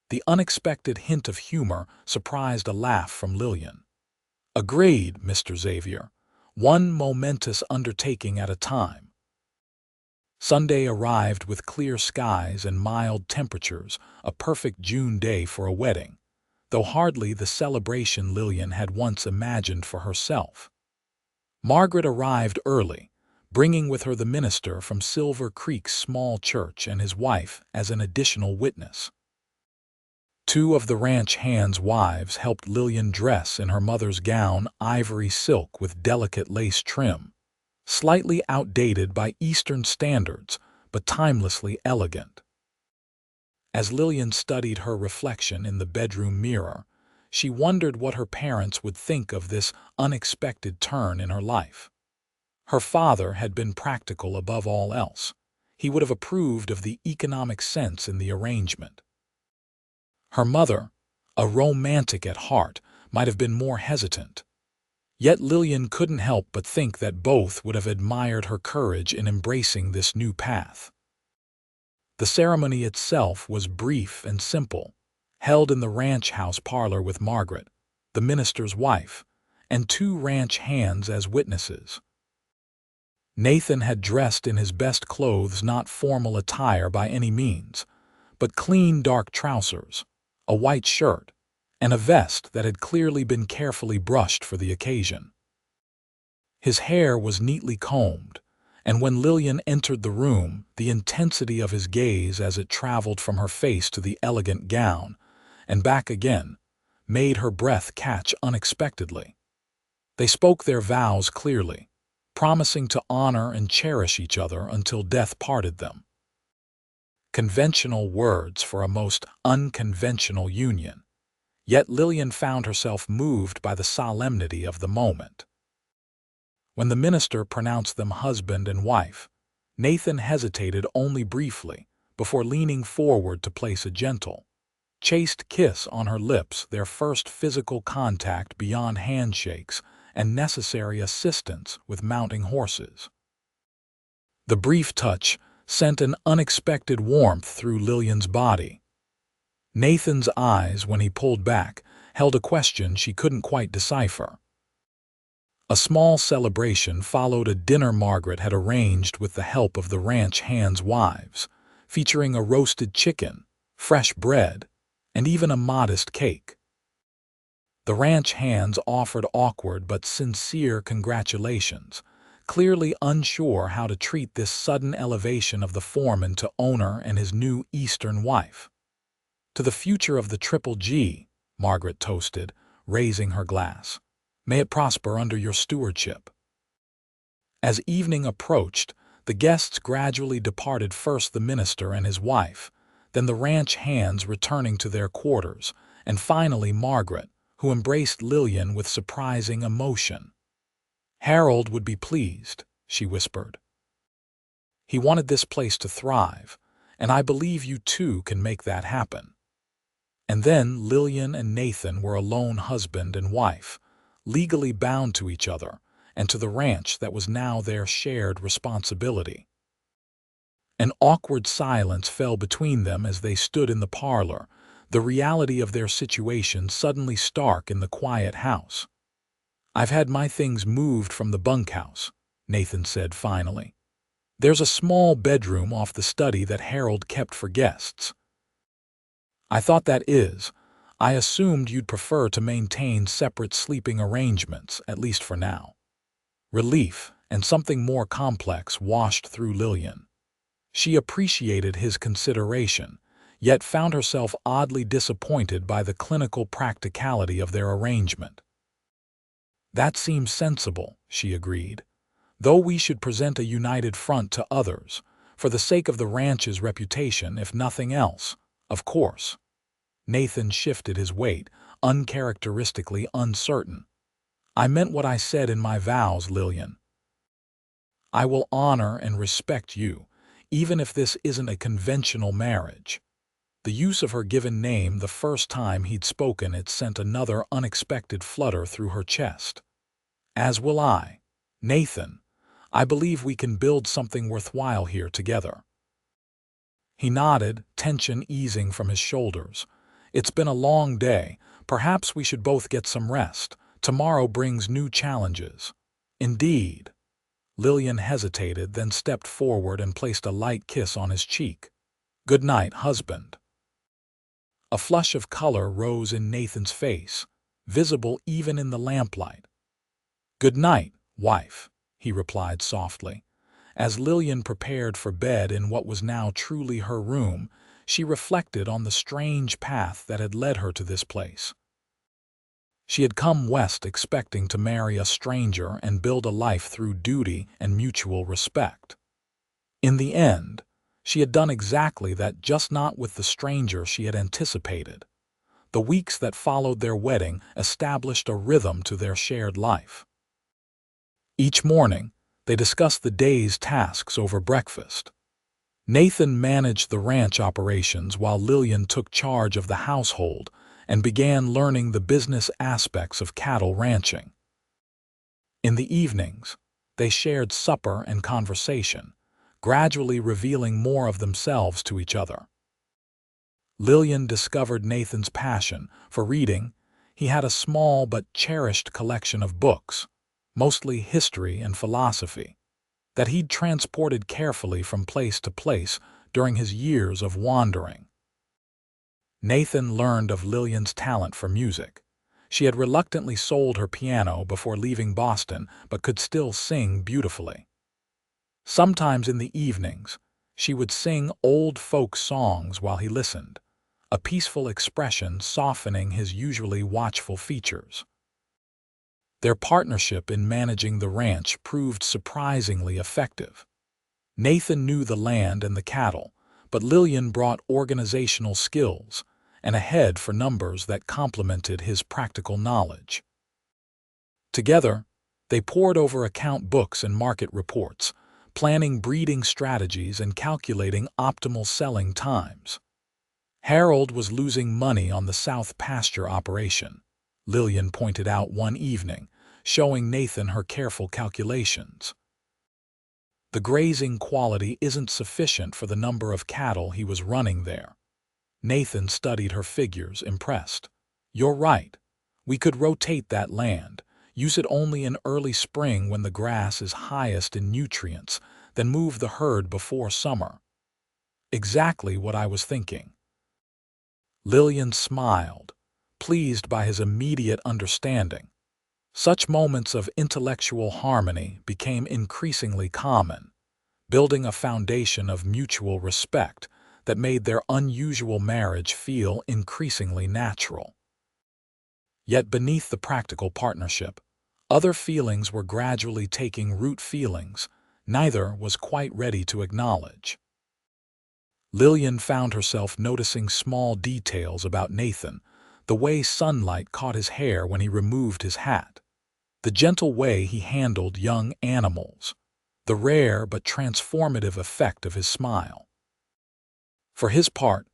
The unexpected hint of humor surprised a laugh from Lillian. "Agreed, Mr. Xavier. One momentous undertaking at a time." Sunday arrived with clear skies and mild temperatures, a perfect June day for a wedding, though hardly the celebration Lillian had once imagined for herself. Margaret arrived early, bringing with her the minister from Silver Creek's small church and his wife as an additional witness. 2 of the ranch hands' wives helped Lillian dress in her mother's gown, ivory silk with delicate lace trim, slightly outdated by Eastern standards, but timelessly elegant. As Lillian studied her reflection in the bedroom mirror, she wondered what her parents would think of this unexpected turn in her life. Her father had been practical above all else. He would have approved of the economic sense in the arrangement. Her mother, a romantic at heart, might have been more hesitant. Yet Lillian couldn't help but think that both would have admired her courage in embracing this new path. The ceremony itself was brief and simple, held in the ranch house parlor with Margaret, the minister's wife, and 2 ranch hands as witnesses. Nathan had dressed in his best clothes, not formal attire by any means, but clean dark trousers, a white shirt, and a vest that had clearly been carefully brushed for the occasion. His hair was neatly combed, and when Lillian entered the room, the intensity of his gaze as it traveled from her face to the elegant gown and back again made her breath catch unexpectedly. They spoke their vows clearly, promising to honor and cherish each other until death parted them. Conventional words for a most unconventional union. Yet Lillian found herself moved by the solemnity of the moment. When the minister pronounced them husband and wife, Nathan hesitated only briefly before leaning forward to place a gentle, chaste kiss on her lips, their first physical contact beyond handshakes and necessary assistance with mounting horses. The brief touch sent an unexpected warmth through Lillian's body. Nathan's eyes, when he pulled back, held a question she couldn't quite decipher. A small celebration followed a dinner Margaret had arranged with the help of the ranch hands' wives, featuring a roasted chicken, fresh bread, and even a modest cake. The ranch hands offered awkward but sincere congratulations, clearly unsure how to treat this sudden elevation of the foreman to owner and his new Eastern wife. "To the future of the Triple G," Margaret toasted, raising her glass. "May it prosper under your stewardship." As evening approached, the guests gradually departed, first the minister and his wife, then the ranch hands returning to their quarters, and finally Margaret, who embraced Lillian with surprising emotion. "Harold would be pleased," she whispered. "He wanted this place to thrive, and I believe you two can make that happen." And then Lillian and Nathan were alone, husband and wife, legally bound to each other and to the ranch that was now their shared responsibility. An awkward silence fell between them as they stood in the parlor, the reality of their situation suddenly stark in the quiet house. "I've had my things moved from the bunkhouse," Nathan said finally. "There's a small bedroom off the study that Harold kept for guests." "I thought that is. I assumed you'd prefer to maintain separate sleeping arrangements, at least for now." Relief and something more complex washed through Lillian. She appreciated his consideration, yet found herself oddly disappointed by the clinical practicality of their arrangement. "That seems sensible," she agreed, "though we should present a united front to others, for the sake of the ranch's reputation, if nothing else, of course." Nathan shifted his weight, uncharacteristically uncertain. "I meant what I said in my vows, Lillian. I will honor and respect you, even if this isn't a conventional marriage." The use of her given name the first time he'd spoken it sent another unexpected flutter through her chest. "As will I. Nathan, I believe we can build something worthwhile here together." He nodded, tension easing from his shoulders. "It's been a long day. Perhaps we should both get some rest. Tomorrow brings new challenges." "Indeed." Lillian hesitated, then stepped forward and placed a light kiss on his cheek. "Good night, husband." A flush of color rose in Nathan's face, visible even in the lamplight. "Good night, wife," he replied softly. As Lillian prepared for bed in what was now truly her room, she reflected on the strange path that had led her to this place. She had come west expecting to marry a stranger and build a life through duty and mutual respect. In the end, she had done exactly that, just not with the stranger she had anticipated. The weeks that followed their wedding established a rhythm to their shared life. Each morning, they discussed the day's tasks over breakfast. Nathan managed the ranch operations while Lillian took charge of the household and began learning the business aspects of cattle ranching. In the evenings, they shared supper and conversation, gradually revealing more of themselves to each other. Lillian discovered Nathan's passion for reading. He had a small but cherished collection of books, mostly history and philosophy, that he'd transported carefully from place to place during his years of wandering. Nathan learned of Lillian's talent for music. She had reluctantly sold her piano before leaving Boston, but could still sing beautifully. Sometimes in the evenings, she would sing old folk songs while he listened, a peaceful expression softening his usually watchful features. Their partnership in managing the ranch proved surprisingly effective. Nathan knew the land and the cattle, but Lillian brought organizational skills and a head for numbers that complemented his practical knowledge. Together, they pored over account books and market reports, planning breeding strategies and calculating optimal selling times. Harold was losing money on the South Pasture operation, Lillian pointed out one evening, showing Nathan her careful calculations. "The grazing quality isn't sufficient for the number of cattle he was running there." Nathan studied her figures, impressed. "You're right. We could rotate that land, use it only in early spring when the grass is highest in nutrients, then move the herd before summer." "Exactly what I was thinking." Lillian smiled, pleased by his immediate understanding. Such moments of intellectual harmony became increasingly common, building a foundation of mutual respect that made their unusual marriage feel increasingly natural. Yet beneath the practical partnership, other feelings were gradually taking root, feelings neither was quite ready to acknowledge. Lillian found herself noticing small details about Nathan, the way sunlight caught his hair when he removed his hat, the gentle way he handled young animals, the rare but transformative effect of his smile. For his part,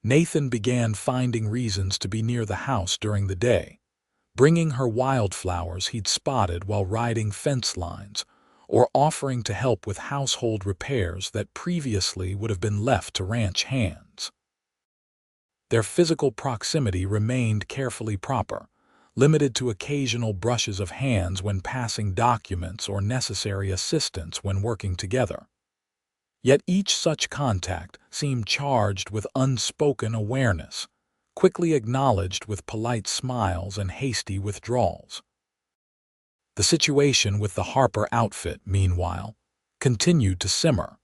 Nathan began finding reasons to be near the house during the day, bringing her wildflowers he'd spotted while riding fence lines, or offering to help with household repairs that previously would have been left to ranch hands. Their physical proximity remained carefully proper, limited to occasional brushes of hands when passing documents or necessary assistance when working together. Yet each such contact seemed charged with unspoken awareness, quickly acknowledged with polite smiles and hasty withdrawals. The situation with the Harper outfit, meanwhile, continued to simmer.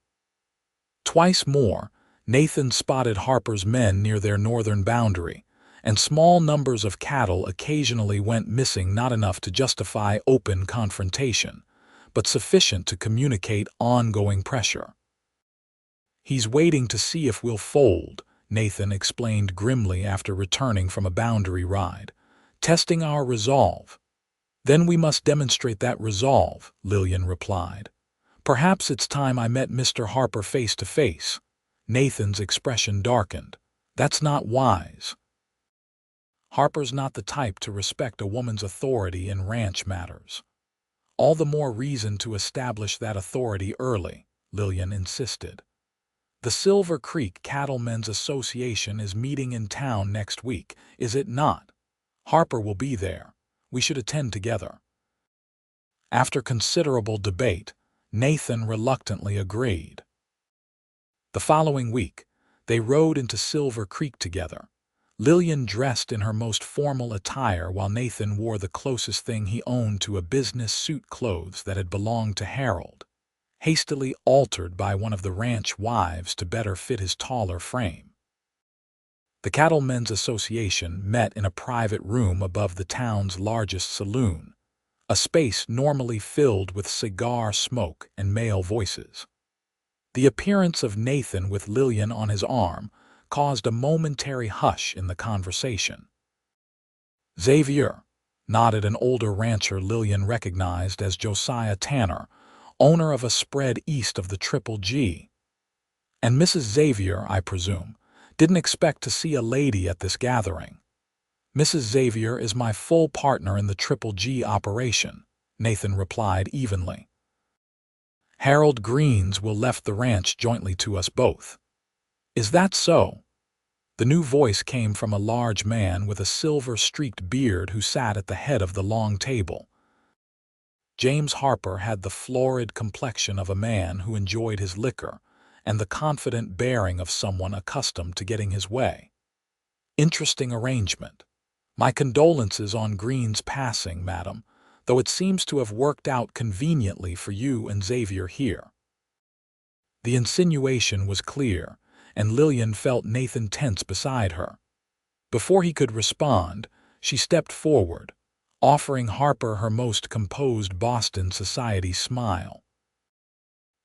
Twice more, Nathan spotted Harper's men near their northern boundary, and small numbers of cattle occasionally went missing, not enough to justify open confrontation, but sufficient to communicate ongoing pressure. "He's waiting to see if we'll fold," Nathan explained grimly after returning from a boundary ride, "testing our resolve." "Then we must demonstrate that resolve," Lillian replied. "Perhaps it's time I met Mr. Harper face to face." Nathan's expression darkened. "That's not wise. Harper's not the type to respect a woman's authority in ranch matters." "All the more reason to establish that authority early," Lillian insisted. "The Silver Creek Cattlemen's Association is meeting in town next week, is it not? Harper will be there. We should attend together." After considerable debate, Nathan reluctantly agreed. The following week, they rode into Silver Creek together, Lillian dressed in her most formal attire while Nathan wore the closest thing he owned to a business suit, clothes that had belonged to Harold, hastily altered by one of the ranch wives to better fit his taller frame. The Cattlemen's Association met in a private room above the town's largest saloon, a space normally filled with cigar smoke and male voices. The appearance of Nathan with Lillian on his arm caused a momentary hush in the conversation. "Xavier," nodded an older rancher Lillian recognized as Josiah Tanner, owner of a spread east of the Triple G. "And Mrs. Xavier, I presume, didn't expect to see a lady at this gathering." "Mrs. Xavier is my full partner in the Triple G operation," Nathan replied evenly. "Harold Greene's will left the ranch jointly to us both." "Is that so?" The new voice came from a large man with a silver-streaked beard who sat at the head of the long table. James Harper had the florid complexion of a man who enjoyed his liquor and the confident bearing of someone accustomed to getting his way. "Interesting arrangement. My condolences on Greene's passing, madam, though it seems to have worked out conveniently for you and Xavier here." The insinuation was clear, and Lillian felt Nathan tense beside her. Before he could respond, she stepped forward, offering Harper her most composed Boston society smile.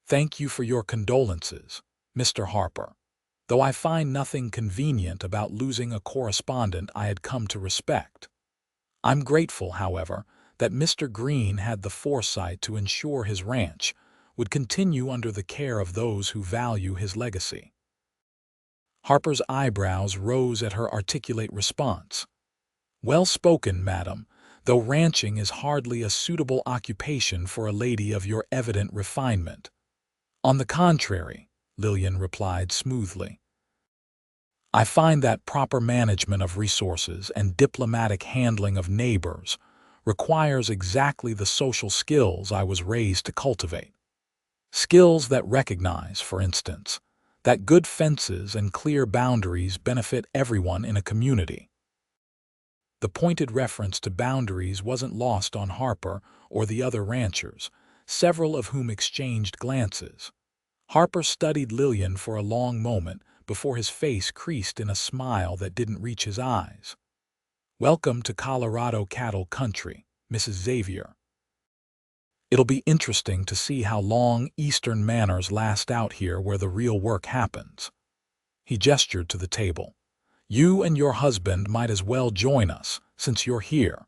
"Thank you for your condolences, Mr. Harper, though I find nothing convenient about losing a correspondent I had come to respect. I'm grateful, however, that Mr. Greene had the foresight to ensure his ranch would continue under the care of those who value his legacy." Harper's eyebrows rose at her articulate response. "Well spoken, madam, though ranching is hardly a suitable occupation for a lady of your evident refinement." "On the contrary," Lillian replied smoothly. "I find that proper management of resources and diplomatic handling of neighbors requires exactly the social skills I was raised to cultivate. Skills that recognize, for instance, that good fences and clear boundaries benefit everyone in a community." The pointed reference to boundaries wasn't lost on Harper or the other ranchers, several of whom exchanged glances. Harper studied Lillian for a long moment before his face creased in a smile that didn't reach his eyes. "Welcome to Colorado cattle country, Mrs. Xavier. It'll be interesting to see how long Eastern manners last out here where the real work happens." He gestured to the table. "You and your husband might as well join us, since you're here.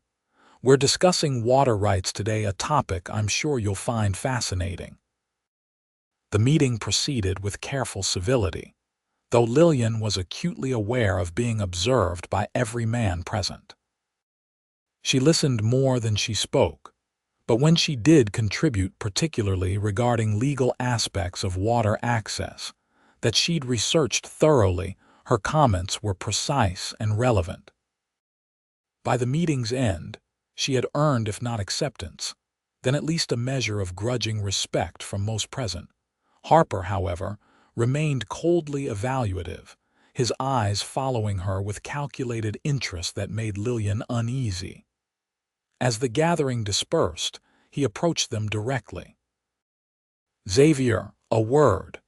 We're discussing water rights today, a topic I'm sure you'll find fascinating." The meeting proceeded with careful civility, though Lillian was acutely aware of being observed by every man present. She listened more than she spoke, but when she did contribute, particularly regarding legal aspects of water access that she'd researched thoroughly, her comments were precise and relevant. By the meeting's end, she had earned, if not acceptance, then at least a measure of grudging respect from most present. Harper, however, remained coldly evaluative, his eyes following her with calculated interest that made Lillian uneasy. As the gathering dispersed, he approached them directly. "Xavier, a word."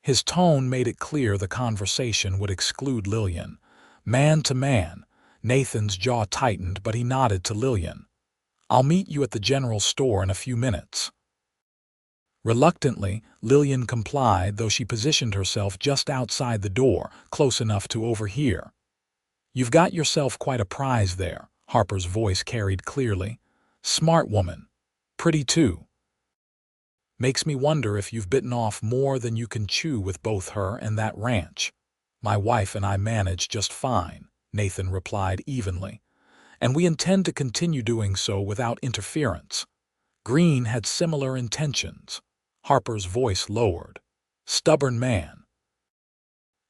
His tone made it clear the conversation would exclude Lillian. Man to man, Nathan's jaw tightened, but he nodded to Lillian. "I'll meet you at the general store in a few minutes." Reluctantly, Lillian complied, though she positioned herself just outside the door, close enough to overhear. "You've got yourself quite a prize there," Harper's voice carried clearly. "Smart woman. Pretty too. Makes me wonder if you've bitten off more than you can chew with both her and that ranch." "My wife and I manage just fine," Nathan replied evenly, "and we intend to continue doing so without interference." Greene had similar intentions. Harper's voice lowered. "Stubborn man.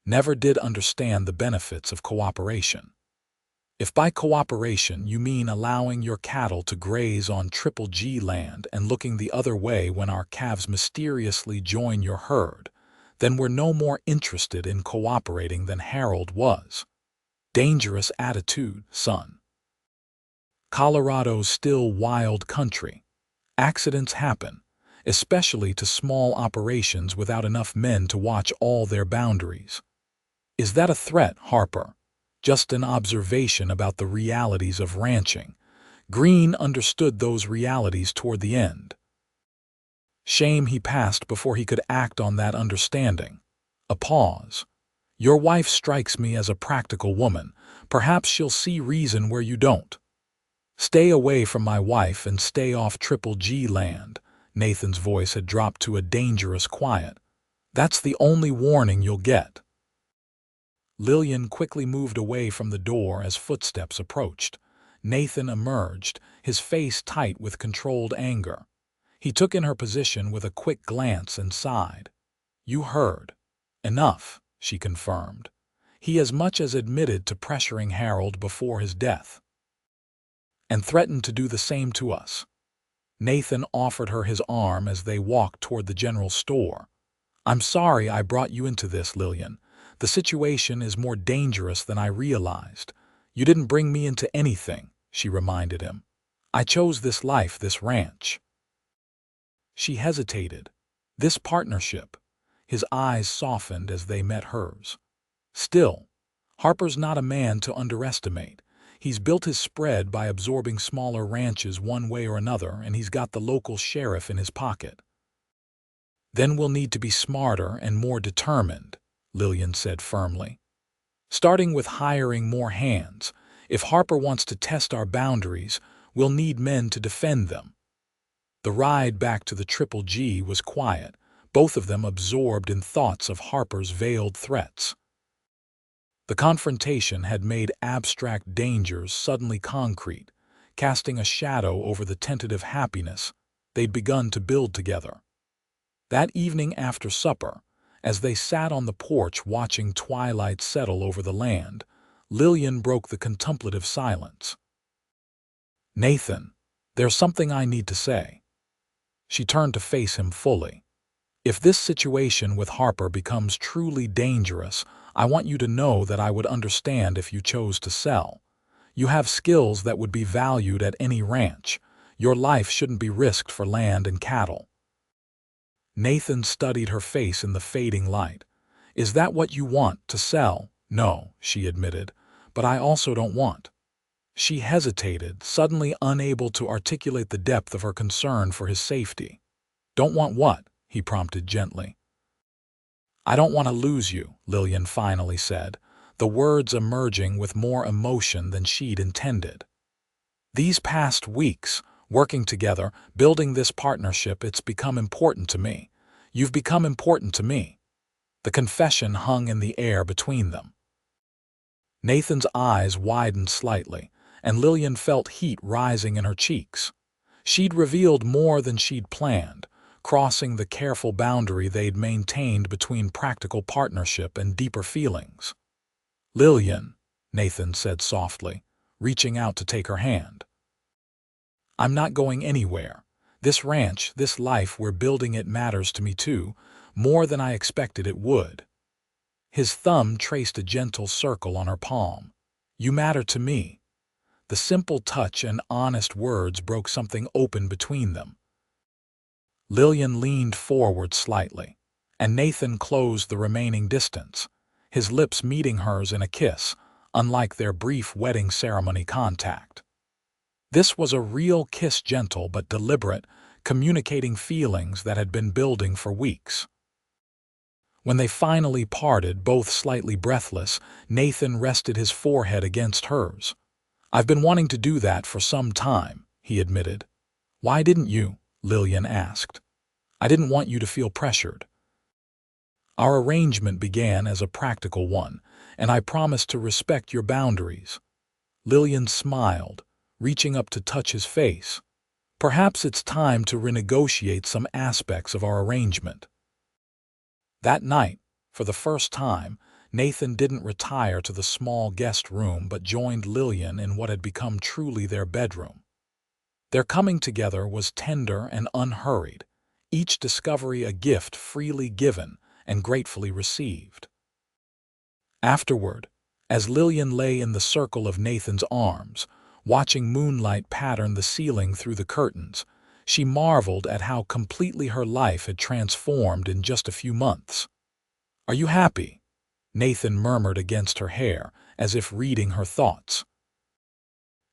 Never did understand the benefits of cooperation." "If by cooperation you mean allowing your cattle to graze on Triple G land and looking the other way when our calves mysteriously join your herd, then we're no more interested in cooperating than Harold was." Dangerous attitude, son. Colorado's still wild country. Accidents happen, especially to small operations without enough men to watch all their boundaries. "Is that a threat, Harper?" "Just an observation about the realities of ranching." Greene understood those realities toward the end. Shame he passed before he could act on that understanding. A pause. "Your wife strikes me as a practical woman. Perhaps she'll see reason where you don't." "Stay away from my wife and stay off Triple G land." Nathan's voice had dropped to a dangerous quiet. "That's the only warning you'll get." Lillian quickly moved away from the door as footsteps approached. Nathan emerged, his face tight with controlled anger. He took in her position with a quick glance and sighed. "You heard." "Enough," she confirmed. "He as much as admitted to pressuring Harold before his death, and threatened to do the same to us." Nathan offered her his arm as they walked toward the general store. "I'm sorry I brought you into this, Lillian. The situation is more dangerous than I realized." "You didn't bring me into anything," she reminded him. "I chose this life, this ranch." She hesitated. "This partnership." His eyes softened as they met hers. "Still, Harper's not a man to underestimate. He's built his spread by absorbing smaller ranches one way or another, and he's got the local sheriff in his pocket." "Then we'll need to be smarter and more determined," Lillian said firmly. "Starting with hiring more hands. If Harper wants to test our boundaries, we'll need men to defend them." The ride back to the Triple G was quiet, both of them absorbed in thoughts of Harper's veiled threats. The confrontation had made abstract dangers suddenly concrete, casting a shadow over the tentative happiness they'd begun to build together. That evening after supper, as they sat on the porch watching twilight settle over the land, Lillian broke the contemplative silence. "Nathan, there's something I need to say." She turned to face him fully. "If this situation with Harper becomes truly dangerous, I want you to know that I would understand if you chose to sell. You have skills that would be valued at any ranch. Your life shouldn't be risked for land and cattle." Nathan studied her face in the fading light. "Is that what you want, to sell?" "No," she admitted, "but I also don't want." She hesitated, suddenly unable to articulate the depth of her concern for his safety. "Don't want what?" he prompted gently. "I don't want to lose you," Lillian finally said, the words emerging with more emotion than she'd intended. "These past weeks, working together, building this partnership, it's become important to me. You've become important to me." The confession hung in the air between them. Nathan's eyes widened slightly, and Lillian felt heat rising in her cheeks. She'd revealed more than she'd planned, crossing the careful boundary they'd maintained between practical partnership and deeper feelings. "Lillian," Nathan said softly, reaching out to take her hand. "I'm not going anywhere. This ranch, this life we're building, it matters to me too, more than I expected it would." His thumb traced a gentle circle on her palm. "You matter to me." The simple touch and honest words broke something open between them. Lillian leaned forward slightly, and Nathan closed the remaining distance, his lips meeting hers in a kiss, unlike their brief wedding ceremony contact. This was a real kiss, gentle but deliberate, communicating feelings that had been building for weeks. When they finally parted, both slightly breathless, Nathan rested his forehead against hers. "I've been wanting to do that for some time," he admitted. "Why didn't you?" Lillian asked. "I didn't want you to feel pressured. Our arrangement began as a practical one, and I promised to respect your boundaries." Lillian smiled, reaching up to touch his face. "Perhaps it's time to renegotiate some aspects of our arrangement." That night, for the first time, Nathan didn't retire to the small guest room but joined Lillian in what had become truly their bedroom. Their coming together was tender and unhurried, each discovery a gift freely given and gratefully received. Afterward, as Lillian lay in the circle of Nathan's arms, watching moonlight pattern the ceiling through the curtains, she marveled at how completely her life had transformed in just a few months. "Are you happy?" Nathan murmured against her hair, as if reading her thoughts.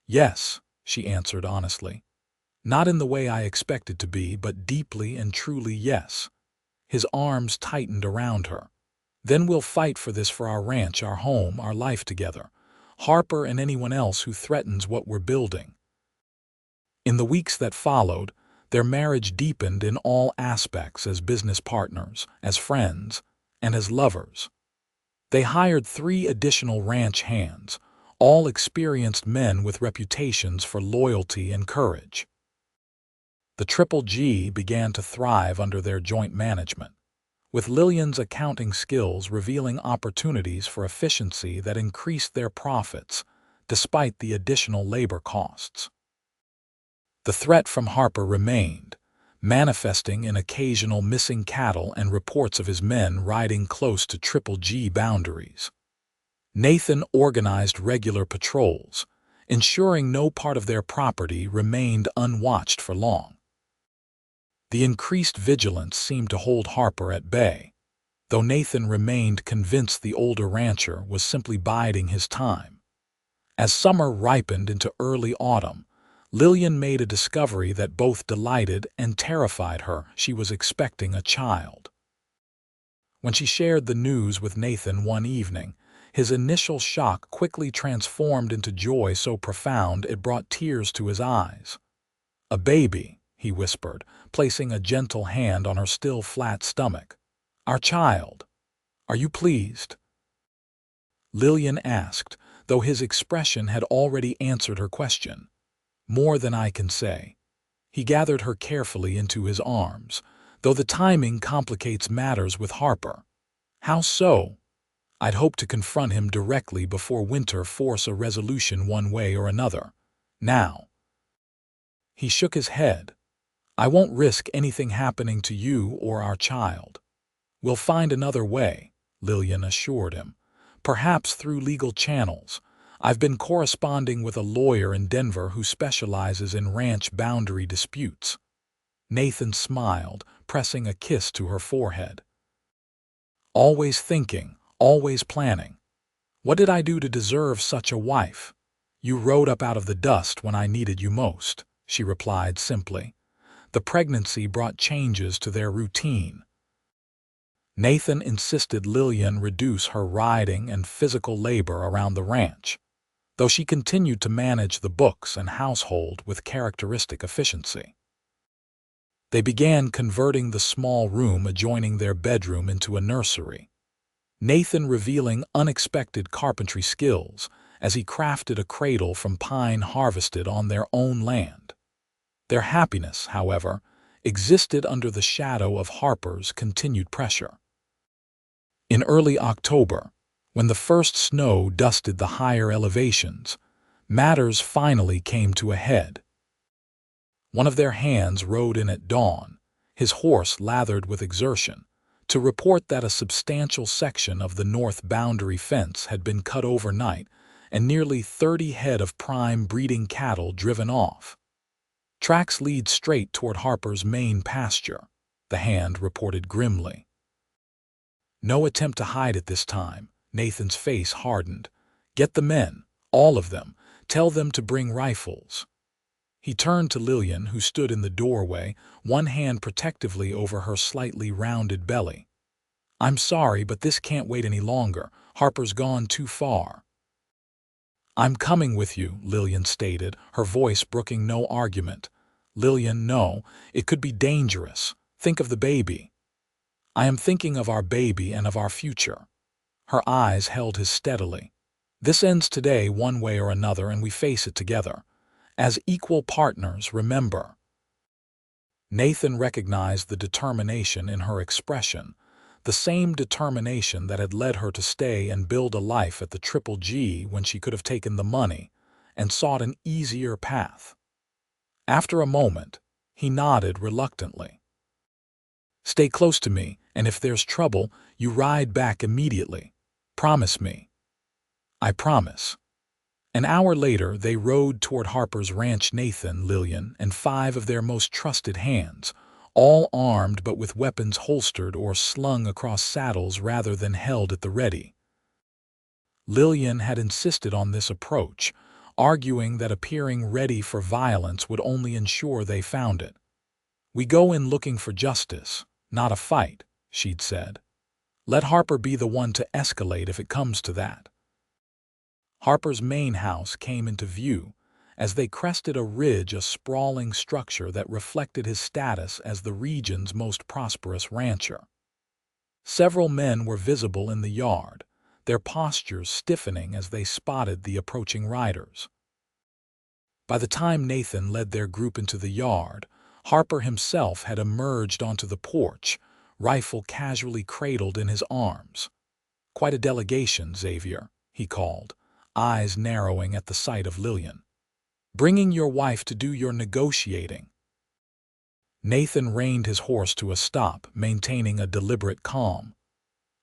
"Yes," she answered honestly. "Not in the way I expected to be, but deeply and truly yes." His arms tightened around her. "Then we'll fight for this, for our ranch, our home, our life together. Harper and anyone else who threatens what we're building." In the weeks that followed, their marriage deepened in all aspects, as business partners, as friends, and as lovers. They hired 3 additional ranch hands, all experienced men with reputations for loyalty and courage. The Triple G began to thrive under their joint management, with Lillian's accounting skills revealing opportunities for efficiency that increased their profits despite the additional labor costs. The threat from Harper remained, manifesting in occasional missing cattle and reports of his men riding close to Triple G boundaries. Nathan organized regular patrols, ensuring no part of their property remained unwatched for long. The increased vigilance seemed to hold Harper at bay, though Nathan remained convinced the older rancher was simply biding his time. As summer ripened into early autumn, Lillian made a discovery that both delighted and terrified her. She was expecting a child. When she shared the news with Nathan one evening, his initial shock quickly transformed into joy so profound it brought tears to his eyes. "A baby," he whispered, placing a gentle hand on her still flat stomach. "Our child. Are you pleased?" Lillian asked, though his expression had already answered her question. "More than I can say." He gathered her carefully into his arms, though the timing complicates matters with Harper. "How so?" "I'd hoped to confront him directly before winter, force a resolution one way or another. Now." He shook his head. "I won't risk anything happening to you or our child." "We'll find another way," Lillian assured him. "Perhaps through legal channels. I've been corresponding with a lawyer in Denver who specializes in ranch boundary disputes. Nathan smiled, pressing a kiss to her forehead. Always thinking, always planning. What did I do to deserve such a wife? You rode up out of the dust when I needed you most, she replied simply. The pregnancy brought changes to their routine. Nathan insisted Lillian reduce her riding and physical labor around the ranch, though she continued to manage the books and household with characteristic efficiency. They began converting the small room adjoining their bedroom into a nursery, Nathan revealing unexpected carpentry skills as he crafted a cradle from pine harvested on their own land. Their happiness, however, existed under the shadow of Harper's continued pressure. In early October, when the first snow dusted the higher elevations, matters finally came to a head. One of their hands rode in at dawn, his horse lathered with exertion, to report that a substantial section of the north boundary fence had been cut overnight and nearly 30 head of prime breeding cattle driven off. Tracks lead straight toward Harper's main pasture, the hand reported grimly. No attempt to hide it this time. Nathan's face hardened. Get the men, all of them. Tell them to bring rifles. He turned to Lillian, who stood in the doorway, one hand protectively over her slightly rounded belly. I'm sorry, but this can't wait any longer. Harper's gone too far. I'm coming with you, Lillian stated, her voice brooking no argument. Lillian, no, it could be dangerous. Think of the baby. I am thinking of our baby and of our future. Her eyes held his steadily. This ends today one way or another, and we face it together. As equal partners, remember. Nathan recognized the determination in her expression, the same determination that had led her to stay and build a life at the Triple G when she could have taken the money and sought an easier path. After a moment, he nodded reluctantly. Stay close to me, and if there's trouble, you ride back immediately. Promise me. I promise. An hour later, they rode toward Harper's ranch. Nathan, Lillian, and 5 of their most trusted hands, all armed but with weapons holstered or slung across saddles rather than held at the ready. Lillian had insisted on this approach, arguing that appearing ready for violence would only ensure they found it. We go in looking for justice, not a fight, she'd said. Let Harper be the one to escalate if it comes to that. Harper's main house came into view as they crested a ridge, a sprawling structure that reflected his status as the region's most prosperous rancher. Several men were visible in the yard, their postures stiffening as they spotted the approaching riders. By the time Nathan led their group into the yard, Harper himself had emerged onto the porch, rifle casually cradled in his arms. Quite a delegation, Xavier, he called, eyes narrowing at the sight of Lillian. Bringing your wife to do your negotiating. Nathan reined his horse to a stop, maintaining a deliberate calm.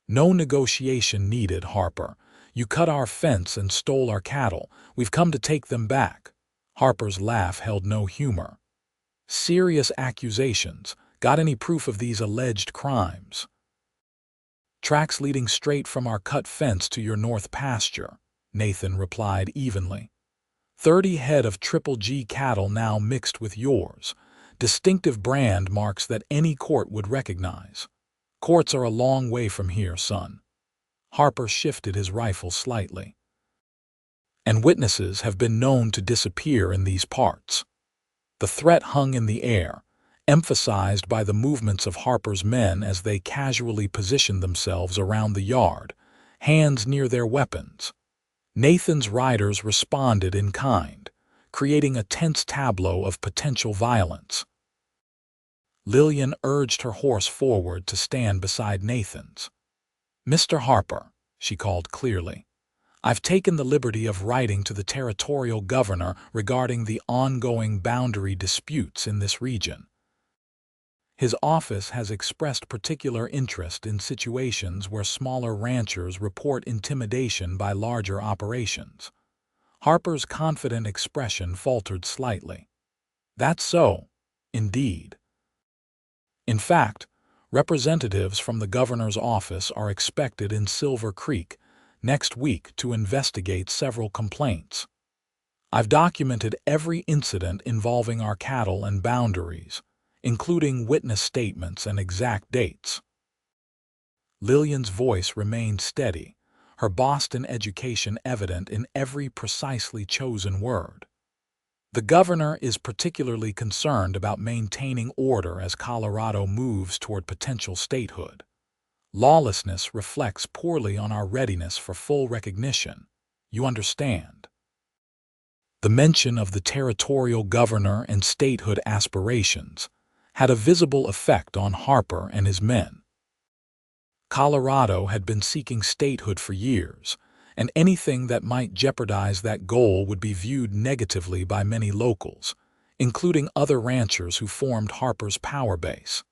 No negotiation needed, Harper. You cut our fence and stole our cattle. We've come to take them back. Harper's laugh held no humor. Serious accusations. Got any proof of these alleged crimes? Tracks leading straight from our cut fence to your north pasture, Nathan replied evenly. 30 head of Triple G cattle now mixed with yours. Distinctive brand marks that any court would recognize. Courts are a long way from here, son. Harper shifted his rifle slightly. And witnesses have been known to disappear in these parts. The threat hung in the air, emphasized by the movements of Harper's men as they casually positioned themselves around the yard, hands near their weapons. Nathan's riders responded in kind, creating a tense tableau of potential violence. Lillian urged her horse forward to stand beside Nathan's. Mr. Harper, she called clearly, I've taken the liberty of writing to the territorial governor regarding the ongoing boundary disputes in this region. His office has expressed particular interest in situations where smaller ranchers report intimidation by larger operations. Harper's confident expression faltered slightly. That's so, indeed. In fact, representatives from the governor's office are expected in Silver Creek next week to investigate several complaints. I've documented every incident involving our cattle and boundaries, including witness statements and exact dates. Lillian's voice remained steady, her Boston education evident in every precisely chosen word. The governor is particularly concerned about maintaining order as Colorado moves toward potential statehood. Lawlessness reflects poorly on our readiness for full recognition. You understand. The mention of the territorial governor and statehood aspirations had a visible effect on Harper and his men. Colorado had been seeking statehood for years, and anything that might jeopardize that goal would be viewed negatively by many locals, including other ranchers who formed Harper's power base.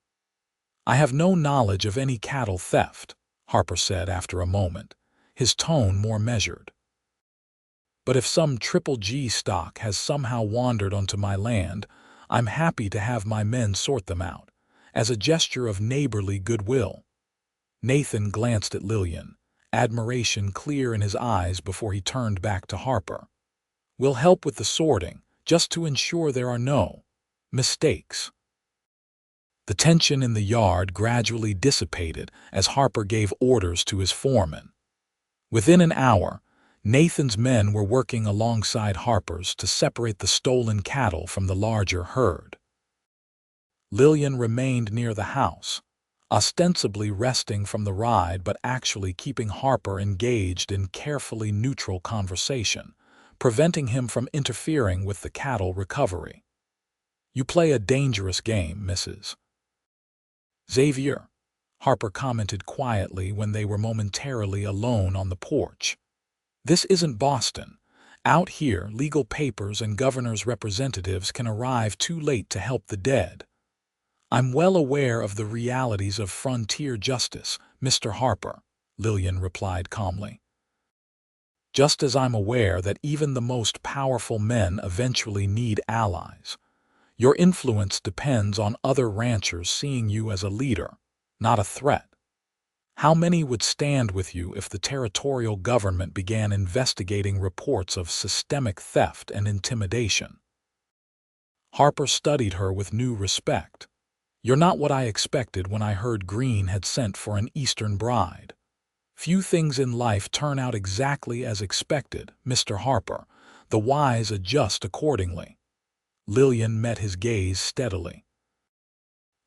I have no knowledge of any cattle theft, Harper said after a moment, his tone more measured. But if some Triple G stock has somehow wandered onto my land, I'm happy to have my men sort them out, as a gesture of neighborly goodwill. Nathan glanced at Lillian, admiration clear in his eyes before he turned back to Harper. We'll help with the sorting, just to ensure there are no mistakes. The tension in the yard gradually dissipated as Harper gave orders to his foreman. Within an hour, Nathan's men were working alongside Harper's to separate the stolen cattle from the larger herd. Lillian remained near the house, ostensibly resting from the ride but actually keeping Harper engaged in carefully neutral conversation, preventing him from interfering with the cattle recovery. You play a dangerous game, Mrs. Xavier, Harper commented quietly when they were momentarily alone on the porch. This isn't Boston. Out here, legal papers and governor's representatives can arrive too late to help the dead. I'm well aware of the realities of frontier justice, Mr. Harper, Lillian replied calmly. Just as I'm aware that even the most powerful men eventually need allies. Your influence depends on other ranchers seeing you as a leader, not a threat. How many would stand with you if the territorial government began investigating reports of systemic theft and intimidation? Harper studied her with new respect. You're not what I expected when I heard Greene had sent for an Eastern bride. Few things in life turn out exactly as expected, Mr. Harper. The wise adjust accordingly. Lillian met his gaze steadily.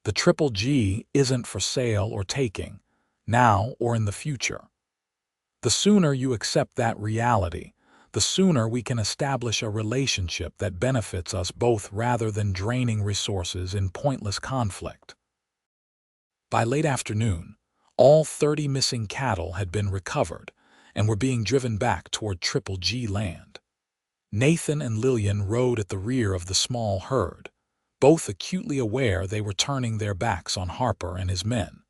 The Triple G isn't for sale or taking, now or in the future. The sooner you accept that reality, the sooner we can establish a relationship that benefits us both rather than draining resources in pointless conflict. By late afternoon, all 30 missing cattle had been recovered and were being driven back toward Triple G land. Nathan and Lillian rode at the rear of the small herd, both acutely aware they were turning their backs on Harper and his men.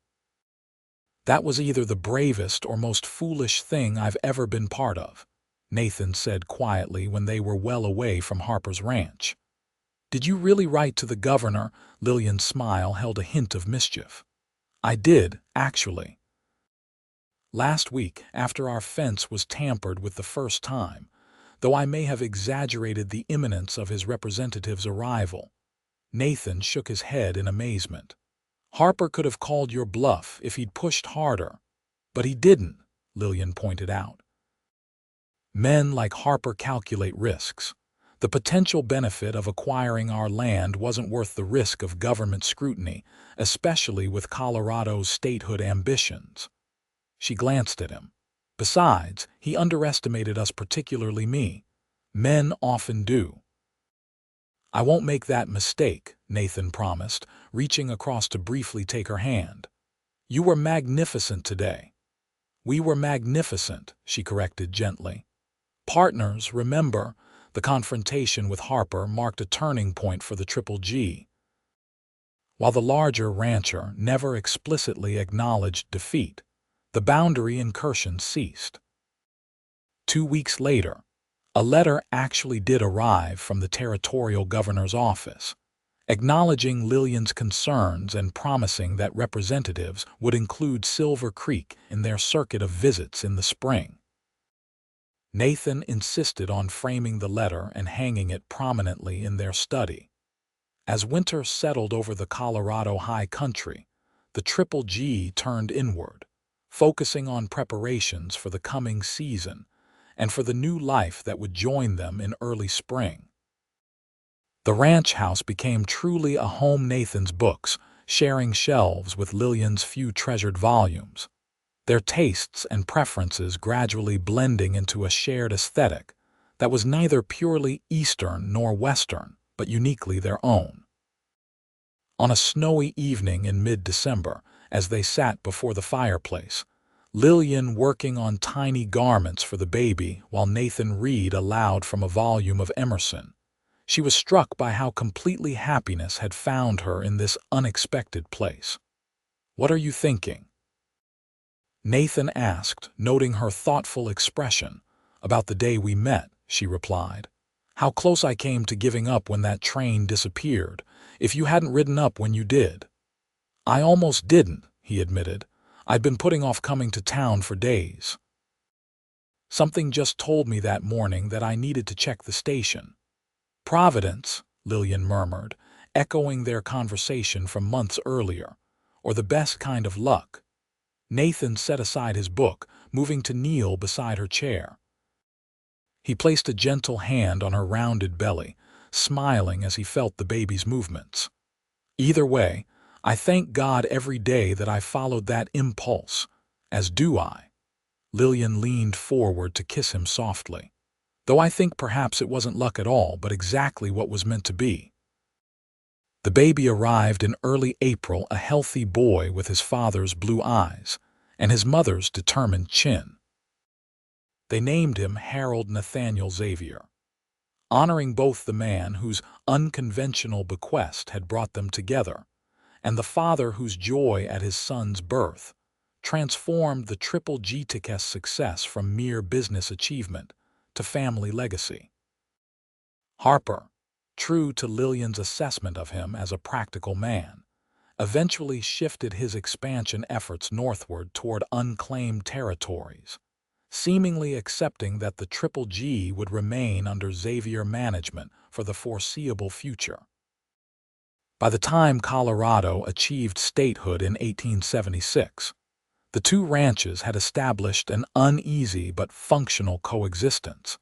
That was either the bravest or most foolish thing I've ever been part of, Nathan said quietly when they were well away from Harper's ranch. Did you really write to the governor? Lillian's smile held a hint of mischief. I did, actually. Last week, after our fence was tampered with the first time, though I may have exaggerated the imminence of his representative's arrival. Nathan shook his head in amazement. Harper could have called your bluff if he'd pushed harder, but he didn't, Lillian pointed out. Men like Harper calculate risks. The potential benefit of acquiring our land wasn't worth the risk of government scrutiny, especially with Colorado's statehood ambitions. She glanced at him. Besides, he underestimated us, particularly me. Men often do. I won't make that mistake, Nathan promised, reaching across to briefly take her hand. You were magnificent today. We were magnificent, she corrected gently. Partners, remember, the confrontation with Harper marked a turning point for the Triple G. While the larger rancher never explicitly acknowledged defeat, the boundary incursions ceased. 2 weeks later, A letter actually did arrive from the territorial governor's office, acknowledging Lillian's concerns and promising that representatives would include Silver Creek in their circuit of visits in the spring. Nathan insisted on framing the letter and hanging it prominently in their study. As winter settled over the Colorado high country, the Triple G turned inward, focusing on preparations for the coming season and for the new life that would join them in early spring. The ranch house became truly a home. Nathan's books, sharing shelves with Lillian's few treasured volumes, their tastes and preferences gradually blending into a shared aesthetic that was neither purely Eastern nor Western, but uniquely their own. On a snowy evening in mid-December, as they sat before the fireplace, Lillian working on tiny garments for the baby while Nathan read aloud from a volume of Emerson, she was struck by how completely happiness had found her in this unexpected place. "What are you thinking?" Nathan asked, noting her thoughtful expression. "About the day we met," she replied. "How close I came to giving up when that train disappeared, if you hadn't ridden up when you did." "I almost didn't," he admitted. "I'd been putting off coming to town for days. Something just told me that morning that I needed to check the station." "Providence," Lillian murmured, echoing their conversation from months earlier, "or the best kind of luck." Nathan set aside his book, moving to kneel beside her chair. He placed a gentle hand on her rounded belly, smiling as he felt the baby's movements. "Either way, I thank God every day that I followed that impulse, as do I." Lillian leaned forward to kiss him softly. "Though I think perhaps it wasn't luck at all, but exactly what was meant to be." The baby arrived in early April, a healthy boy with his father's blue eyes and his mother's determined chin. They named him Harold Nathaniel Xavier, honoring both the man whose unconventional bequest had brought them together and the father whose joy at his son's birth transformed the Triple G's success from mere business achievement to family legacy. Harper, true to Lillian's assessment of him as a practical man, eventually shifted his expansion efforts northward toward unclaimed territories, seemingly accepting that the Triple G would remain under Xavier management for the foreseeable future. By the time Colorado achieved statehood in 1876, the two ranches had established an uneasy but functional coexistence,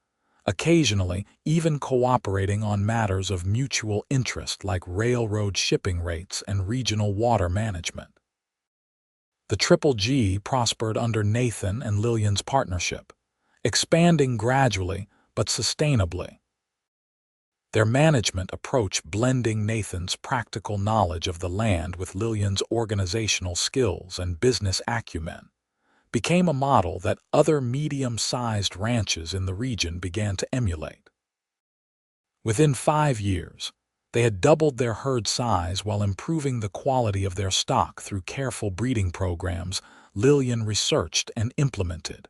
occasionally even cooperating on matters of mutual interest like railroad shipping rates and regional water management. The Triple G prospered under Nathan and Lillian's partnership, expanding gradually but sustainably. Their management approach, blending Nathan's practical knowledge of the land with Lillian's organizational skills and business acumen, became a model that other medium-sized ranches in the region began to emulate. Within 5 years, they had doubled their herd size while improving the quality of their stock through careful breeding programs Lillian researched and implemented.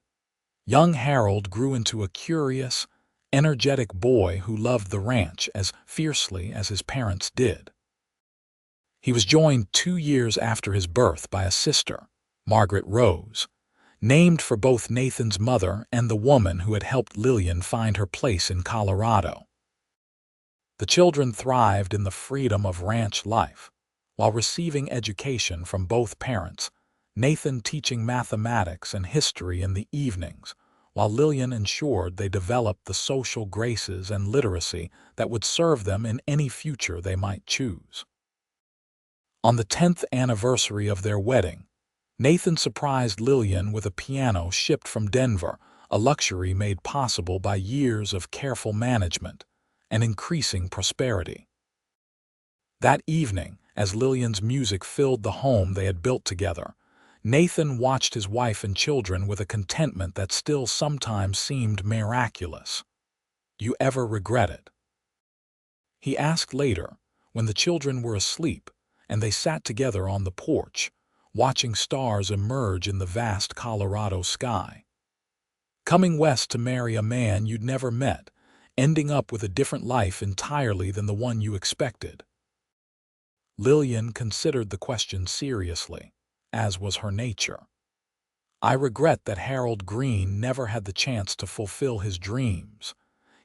Young Harold grew into a curious, energetic boy who loved the ranch as fiercely as his parents did. He was joined 2 years after his birth by a sister, Margaret Rose, named for both Nathan's mother and the woman who had helped Lillian find her place in Colorado. The children thrived in the freedom of ranch life, while receiving education from both parents, Nathan teaching mathematics and history in the evenings, while Lillian ensured they developed the social graces and literacy that would serve them in any future they might choose. On the 10th anniversary of their wedding, Nathan surprised Lillian with a piano shipped from Denver, a luxury made possible by years of careful management and increasing prosperity. That evening, as Lillian's music filled the home they had built together, Nathan watched his wife and children with a contentment that still sometimes seemed miraculous. "You ever regret it?" he asked later, when the children were asleep and they sat together on the porch, watching stars emerge in the vast Colorado sky. coming west to marry a man you'd never met, ending up with a different life entirely than the one you expected. Lillian considered the question seriously, as was her nature. I regret that Harold Greene never had the chance to fulfill his dreams.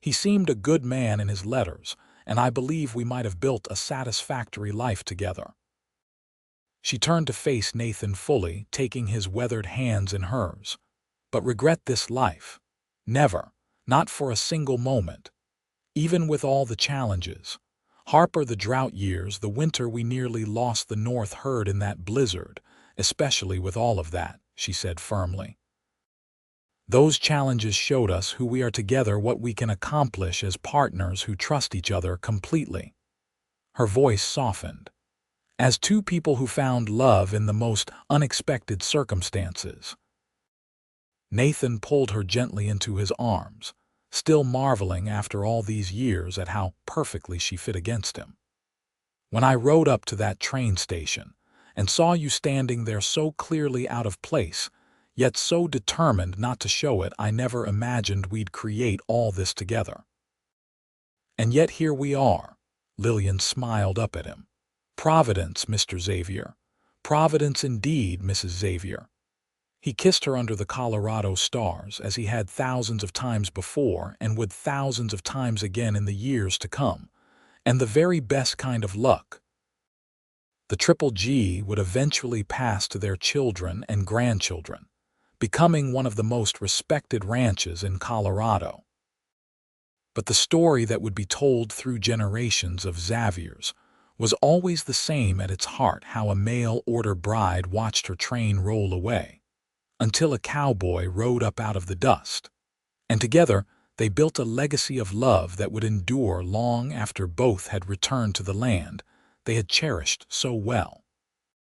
He seemed a good man in his letters, and I believe we might have built a satisfactory life together. She turned to face Nathan fully, taking his weathered hands in hers. But regret this life? Never, not for a single moment. Even with all the challenges. Harper, the drought years, the winter we nearly lost the North herd in that blizzard, especially with all of that, she said firmly. Those challenges showed us who we are together, what we can accomplish as partners who trust each other completely. Her voice softened. As two people who found love in the most unexpected circumstances. Nathan pulled her gently into his arms, still marveling after all these years at how perfectly she fit against him. When I rode up to that train station and saw you standing there so clearly out of place, yet so determined not to show it, I never imagined we'd create all this together. And yet here we are. Lillian smiled up at him. Providence, Mr. Xavier. Providence indeed, Mrs. Xavier. He kissed her under the Colorado stars, as he had thousands of times before and would thousands of times again in the years to come, and the very best kind of luck. The Triple G would eventually pass to their children and grandchildren, becoming one of the most respected ranches in Colorado. But the story that would be told through generations of Xaviers was always the same at its heart: how a mail-order bride watched her train roll away, until a cowboy rode up out of the dust, and together they built a legacy of love that would endure long after both had returned to the land they had cherished so well.